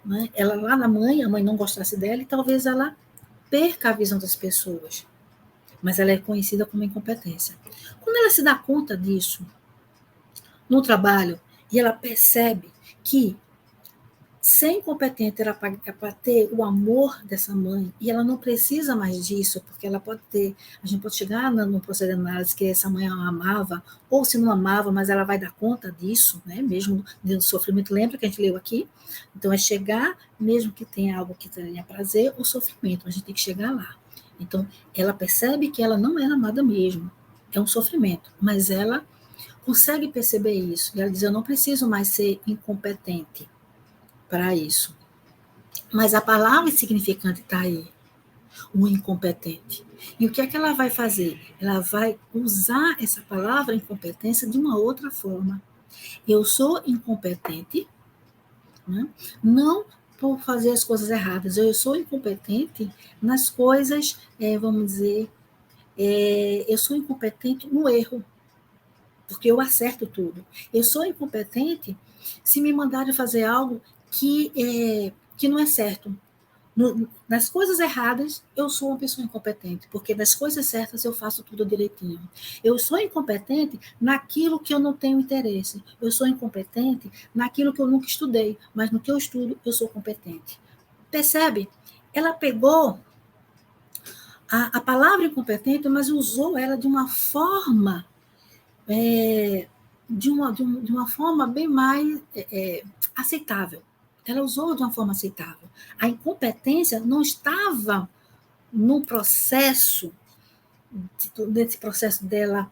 né, ela lá na mãe, a mãe não gostasse dela e talvez ela perca a visão das pessoas. Mas ela é conhecida como incompetência. Quando ela se dá conta disso no trabalho e ela percebe que ser incompetente era para ter o amor dessa mãe, e ela não precisa mais disso, porque ela pode ter, a gente pode chegar no processo de análise que essa mãe a amava, ou se não amava, mas ela vai dar conta disso, né? Mesmo dentro do sofrimento. Lembra que a gente leu aqui? Então é chegar, mesmo que tenha algo que tenha prazer ou sofrimento, a gente tem que chegar lá. Então ela percebe que ela não era amada mesmo, é um sofrimento, mas ela consegue perceber isso, e ela diz: eu não preciso mais ser incompetente para isso. Mas a palavra significante está aí, o incompetente. E o que é que ela vai fazer? Ela vai usar essa palavra incompetência de uma outra forma. Eu sou incompetente, né? Não por fazer as coisas erradas, eu sou incompetente nas coisas, vamos dizer, eu sou incompetente no erro, porque eu acerto tudo. Eu sou incompetente se me mandarem fazer algo que não é certo. Nas coisas erradas, eu sou uma pessoa incompetente, porque nas coisas certas eu faço tudo direitinho. Eu sou incompetente naquilo que eu não tenho interesse. Eu sou incompetente naquilo que eu nunca estudei, mas no que eu estudo, eu sou competente. Percebe? Ela pegou a palavra incompetente, mas usou ela de uma forma de uma forma bem mais aceitável. Ela usou de uma forma aceitável. A incompetência não estava no processo, desse processo dela,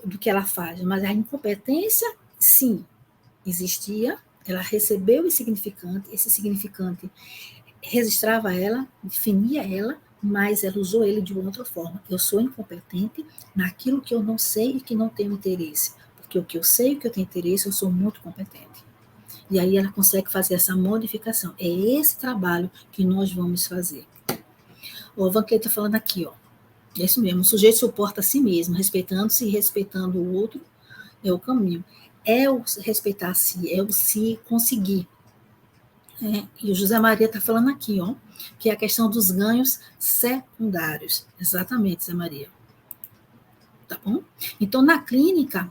do que ela faz, mas a incompetência, sim, existia, ela recebeu esse significante registrava ela, definia ela, mas ela usou ele de outra forma. Eu sou incompetente naquilo que eu não sei e que não tenho interesse. Porque o que eu sei e o que eu tenho interesse, eu sou muito competente. E aí ela consegue fazer essa modificação. É esse trabalho que nós vamos fazer. O Vanquet está falando aqui, ó. É isso mesmo, o sujeito suporta a si mesmo, respeitando-se e respeitando o outro é o caminho. É o respeitar a si, é o se conseguir. E o José Maria está falando aqui, ó, que é a questão dos ganhos secundários. Exatamente, José Maria. Tá bom? Então, na clínica,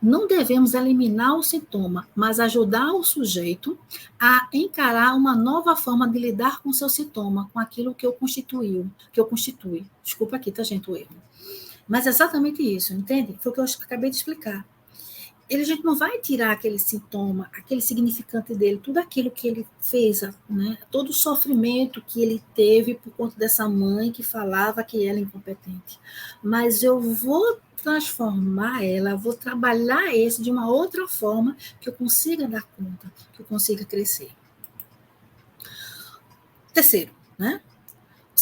não devemos eliminar o sintoma, mas ajudar o sujeito a encarar uma nova forma de lidar com o seu sintoma, com aquilo que eu constitui. Desculpa aqui, tá, gente, o erro. Mas é exatamente isso, entende? Foi o que eu acabei de explicar. A gente não vai tirar aquele sintoma, aquele significante dele, tudo aquilo que ele fez, né? Todo o sofrimento que ele teve por conta dessa mãe que falava que ela é incompetente. Mas eu vou transformar ela, vou trabalhar esse de uma outra forma que eu consiga dar conta, que eu consiga crescer. Terceiro, né?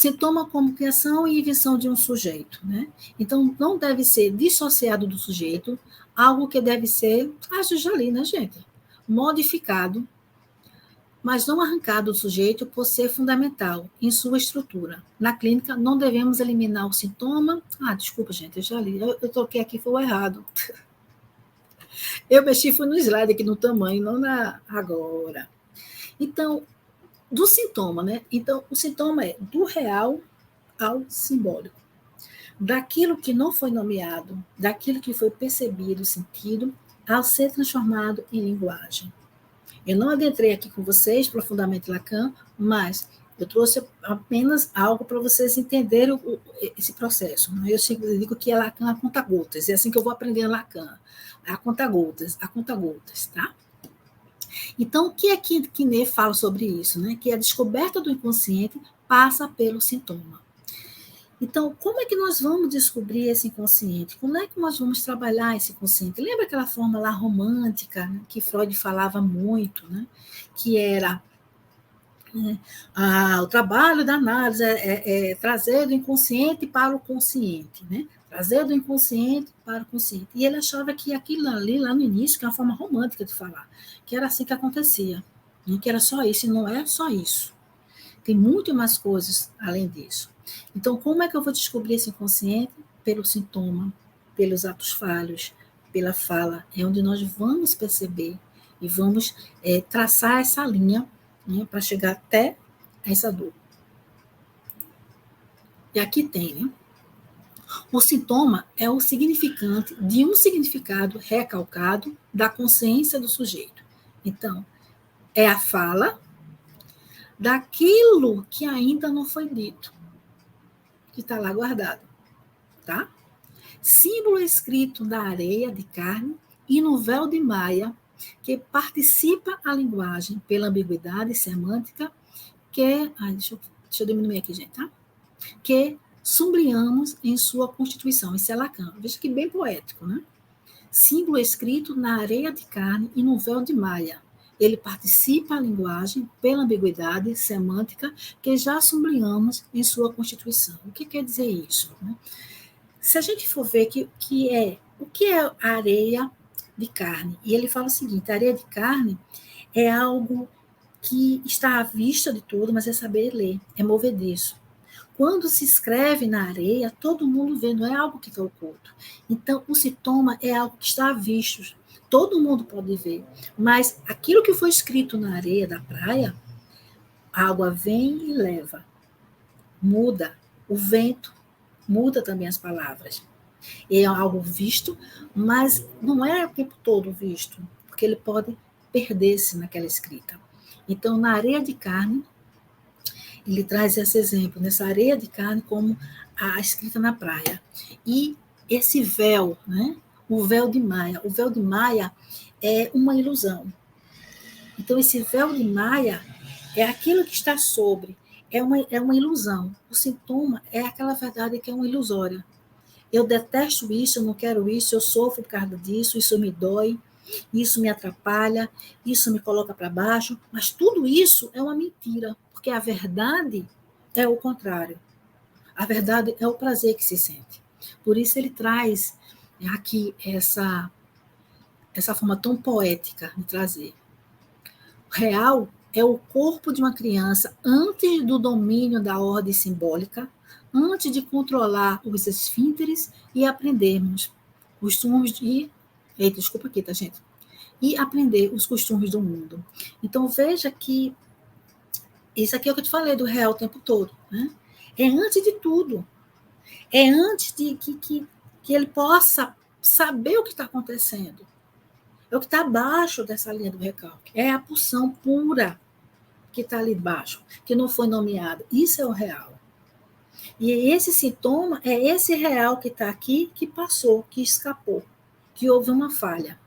Sintoma como criação e invenção de um sujeito, né? Então, não deve ser dissociado do sujeito, algo que deve ser, já li, né, gente? Modificado, mas não arrancado do sujeito por ser fundamental em sua estrutura. Na clínica, não devemos eliminar o sintoma. Desculpa, gente, eu já li. Eu toquei aqui, foi o errado. Eu mexi, foi no slide aqui no tamanho, não na agora. Então, do sintoma, né? Então, o sintoma é do real ao simbólico. Daquilo que não foi nomeado, daquilo que foi percebido, sentido, ao ser transformado em linguagem. Eu não adentrei aqui com vocês profundamente Lacan, mas eu trouxe apenas algo para vocês entenderem esse processo. Eu digo que é Lacan a conta-gotas, é assim que eu vou aprendendo Lacan, a conta-gotas, tá? Então, o que é que Quinet fala sobre isso? Né? Que a descoberta do inconsciente passa pelo sintoma. Então, como é que nós vamos descobrir esse inconsciente? Como é que nós vamos trabalhar esse inconsciente? Lembra aquela forma lá romântica, né, que Freud falava muito, né? Que era o trabalho da análise é trazer do inconsciente para o consciente, né? Trazer do inconsciente para o consciente. E ele achava que aquilo ali, lá no início, que é uma forma romântica de falar, que era assim que acontecia, né? Que era só isso, e não é só isso. Tem muito mais coisas além disso. Então, como é que eu vou descobrir esse inconsciente? Pelo sintoma, pelos atos falhos, pela fala. É onde nós vamos perceber e vamos traçar essa linha, né, para chegar até essa dor. E aqui tem, né? O sintoma é o significante de um significado recalcado da consciência do sujeito. Então, é a fala daquilo que ainda não foi dito, que está lá guardado, tá? Símbolo escrito na areia de carne e no véu de Maia, que participa a linguagem pela ambiguidade semântica, que... deixa eu diminuir aqui, gente, tá? Que sublinhamos em sua constituição. Isso é Lacan. Veja que bem poético, né? Símbolo escrito na areia de carne e no véu de Maia. Ele participa a linguagem pela ambiguidade semântica que já sublinhamos em sua constituição. O que quer dizer isso? Né? Se a gente for ver o que é a areia de carne, e ele fala o seguinte: a areia de carne é algo que está à vista de tudo, mas é saber ler, é movediço. Quando se escreve na areia, todo mundo vê, não é algo que está oculto. Então, o sintoma é algo que está à vista, todo mundo pode ver. Mas aquilo que foi escrito na areia da praia, a água vem e leva, muda, o vento muda também as palavras. É algo visto, mas não é o tempo todo visto, porque ele pode perder-se naquela escrita. Então, na areia de carne, ele traz esse exemplo, nessa areia de carne, como a escrita na praia. E esse véu, né? O véu de Maia. O véu de Maia é uma ilusão. Então, esse véu de Maia é aquilo que está sobre, é uma ilusão. O sintoma é aquela verdade que é uma ilusória. Eu detesto isso, eu não quero isso, eu sofro por causa disso, isso me dói, isso me atrapalha, isso me coloca para baixo, mas tudo isso é uma mentira, porque a verdade é o contrário. A verdade é o prazer que se sente. Por isso ele traz aqui essa forma tão poética de trazer. O real é o corpo de uma criança antes do domínio da ordem simbólica, antes de controlar os esfínteres e aprendermos costumes de... Eita, desculpa aqui, tá, gente? E aprender os costumes do mundo. Então, veja que isso aqui é o que eu te falei do real o tempo todo, né? É antes de tudo. É antes de que ele possa saber o que está acontecendo. É o que está abaixo dessa linha do recalque. É a pulsão pura que está ali embaixo, que não foi nomeada. Isso é o real. E esse sintoma é esse real que está aqui, que passou, que escapou, que houve uma falha.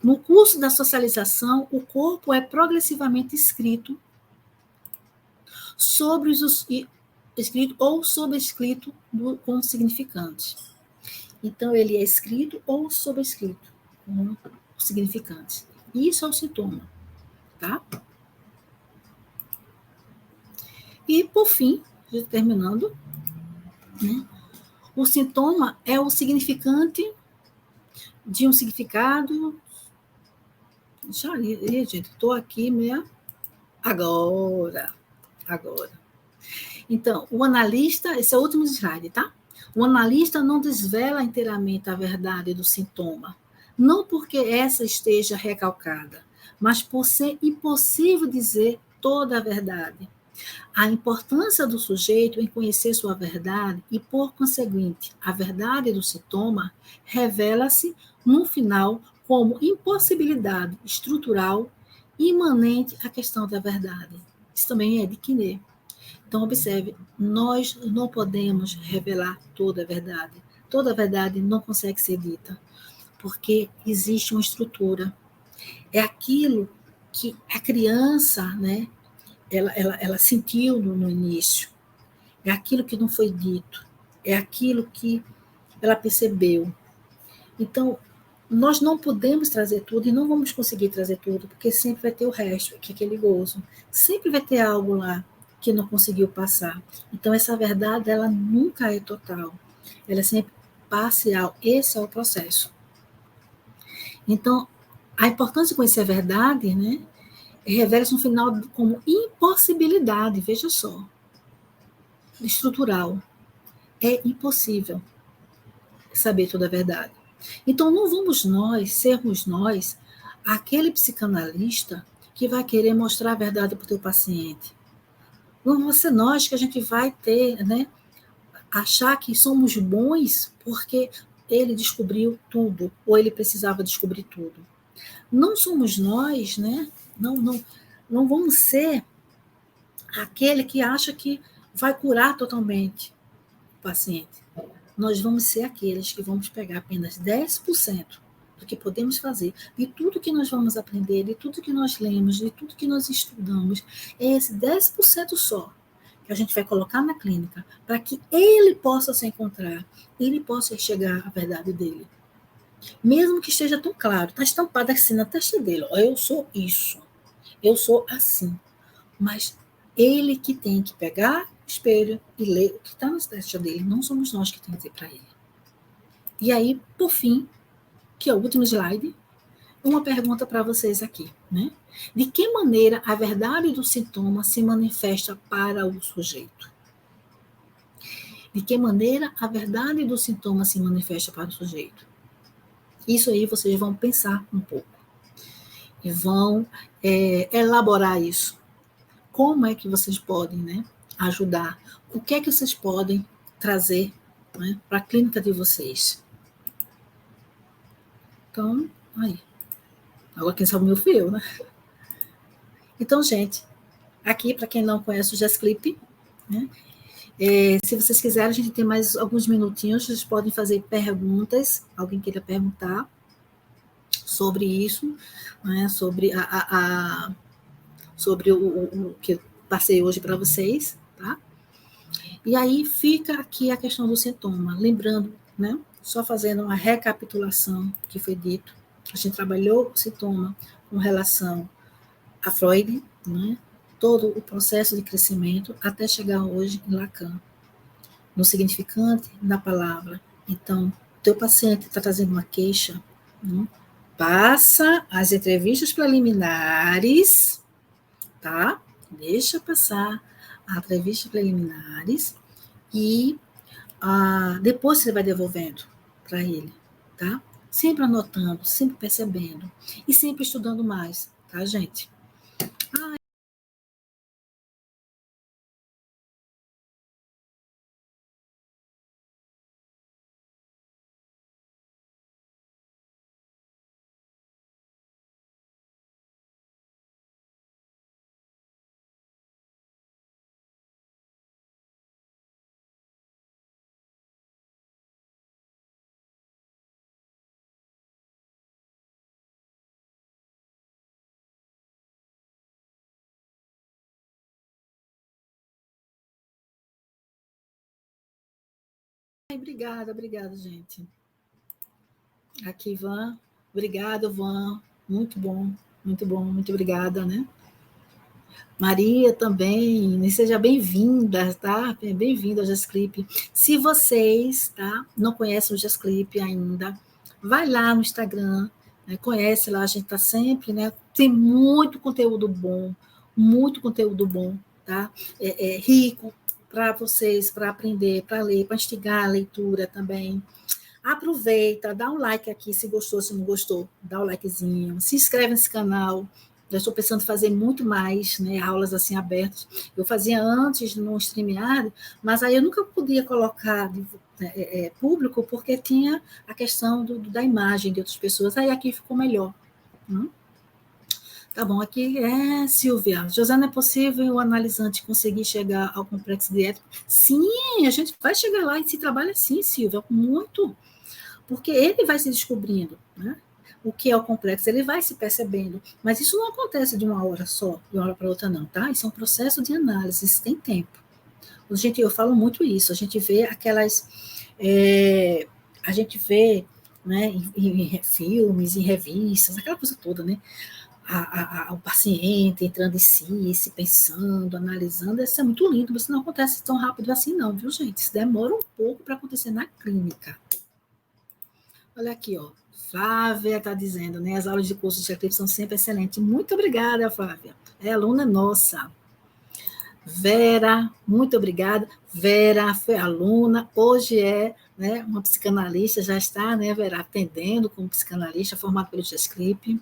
No curso da socialização, o corpo é progressivamente escrito sobre os escrito ou sobrescrito com significantes. Então, ele é escrito ou sobrescrito com significantes. Isso é o sintoma, tá? E, por fim, terminando, né? O sintoma é o significante de um significado. Já, gente, estou aqui meia. Agora. Então, o analista, esse é o último slide, tá? O analista não desvela inteiramente a verdade do sintoma, não porque essa esteja recalcada, mas por ser impossível dizer toda a verdade. A importância do sujeito em conhecer sua verdade e, por conseguinte, a verdade do sintoma, revela-se, no final, como impossibilidade estrutural imanente à questão da verdade. Isso também é de Quiné. Então, observe, nós não podemos revelar toda a verdade. Toda a verdade não consegue ser dita, porque existe uma estrutura. É aquilo que a criança, né, ela sentiu no início. É aquilo que não foi dito. É aquilo que ela percebeu. Então, nós não podemos trazer tudo e não vamos conseguir trazer tudo, porque sempre vai ter o resto, que é aquele gozo. Sempre vai ter algo lá que não conseguiu passar. Então, essa verdade, ela nunca é total. Ela é sempre parcial. Esse é o processo. Então, a importância de conhecer a verdade, né, revela-se no final como impossibilidade, veja só, estrutural. É impossível saber toda a verdade. Então, não vamos nós, sermos nós, aquele psicanalista que vai querer mostrar a verdade para o teu paciente. Não vamos ser nós que a gente vai ter, né, achar que somos bons porque ele descobriu tudo, ou ele precisava descobrir tudo. Não somos nós, né? Não vamos ser aquele que acha que vai curar totalmente o paciente. Nós vamos ser aqueles que vamos pegar apenas 10% do que podemos fazer, de tudo que nós vamos aprender, de tudo que nós lemos, de tudo que nós estudamos, é esse 10% só que a gente vai colocar na clínica para que ele possa se encontrar, ele possa chegar à verdade dele. Mesmo que esteja tão claro, está estampado assim na testa dele, ó, eu sou isso, eu sou assim. Mas ele que tem que pegar o espelho e ler o que está na testa dele, não somos nós que temos que dizer para ele. E aí, por fim, que é o último slide, uma pergunta para vocês aqui, né? De que maneira a verdade do sintoma se manifesta para o sujeito? De que maneira a verdade do sintoma se manifesta para o sujeito? Isso aí vocês vão pensar um pouco e vão elaborar isso. Como é que vocês podem, né, ajudar? O que é que vocês podem trazer, né, para a clínica de vocês? Então, aí. Agora quem sabe o meu fui eu, né? Então, gente, aqui, para quem não conhece o Jasclip, né, se vocês quiserem, a gente tem mais alguns minutinhos, vocês podem fazer perguntas, alguém queira perguntar sobre isso, né, sobre sobre o que eu passei hoje para vocês, tá? E aí fica aqui a questão do sintoma, lembrando, né, só fazendo uma recapitulação que foi dito, a gente trabalhou o sintoma com relação a Freud, né, todo o processo de crescimento até chegar hoje em Lacan, no significante da palavra. Então, teu paciente está trazendo uma queixa, né, passa as entrevistas preliminares, tá? Deixa passar as entrevistas preliminares e depois você vai devolvendo para ele, tá? Sempre anotando, sempre percebendo e sempre estudando mais, tá, gente? Obrigada, obrigada, gente. Aqui, Van. Obrigada, Van. Muito bom, muito obrigada, né? Maria também, seja bem-vinda, tá? Bem-vinda ao Jasclip. Se vocês, tá, não conhecem o Jasclip ainda, vai lá no Instagram, né, conhece lá, a gente tá sempre, né? Tem muito conteúdo bom, tá? Rico para vocês, para aprender, para ler, para instigar a leitura também. Aproveita, dá um like aqui se gostou, se não gostou, dá o likezinho, se inscreve nesse canal. Já estou pensando em fazer muito mais, né, aulas assim abertas. Eu fazia antes no StreamYard, mas aí eu nunca podia colocar público porque tinha a questão da imagem de outras pessoas. Aí aqui ficou melhor. Tá bom, aqui é Silvia. Josana, é possível o analisante conseguir chegar ao complexo de ética? Sim, a gente vai chegar lá e se trabalha sim, Silvia, muito. Porque ele vai se descobrindo, né? O que é o complexo, ele vai se percebendo. Mas isso não acontece de uma hora só, de uma hora para outra, não, tá? Isso é um processo de análise, isso tem tempo. Eu falo muito isso, a gente vê aquelas. A gente vê, né, em filmes, em revistas, aquela coisa toda, né? O paciente entrando em si, se pensando, analisando, isso é muito lindo, mas isso não acontece tão rápido assim, não, viu, gente? Isso demora um pouco para acontecer na clínica. Olha aqui, ó. Flávia está dizendo, né? As aulas de curso de Jasclip são sempre excelentes. Muito obrigada, Flávia. É aluna nossa. Vera, muito obrigada. Vera foi aluna, hoje é, né, uma psicanalista, já está, né, Vera, atendendo como psicanalista, formada pelo Jasclip.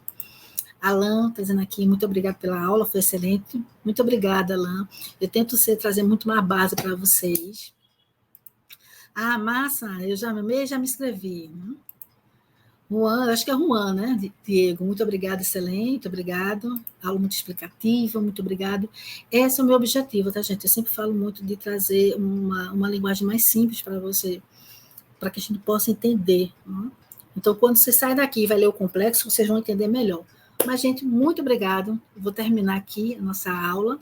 Alan está dizendo aqui, muito obrigada pela aula, foi excelente. Muito obrigada, Alan. Eu tento trazer muito mais base para vocês. Ah, massa, eu já me inscrevi. Juan, acho que é Juan, né, Diego? Muito obrigada, excelente, obrigado. Aula muito explicativa, muito obrigado. Esse é o meu objetivo, tá, gente? Eu sempre falo muito de trazer uma linguagem mais simples para você, para que a gente possa entender. Né? Então, quando você sai daqui e vai ler o complexo, vocês vão entender melhor. Mas, gente, muito obrigado. Eu vou terminar aqui a nossa aula.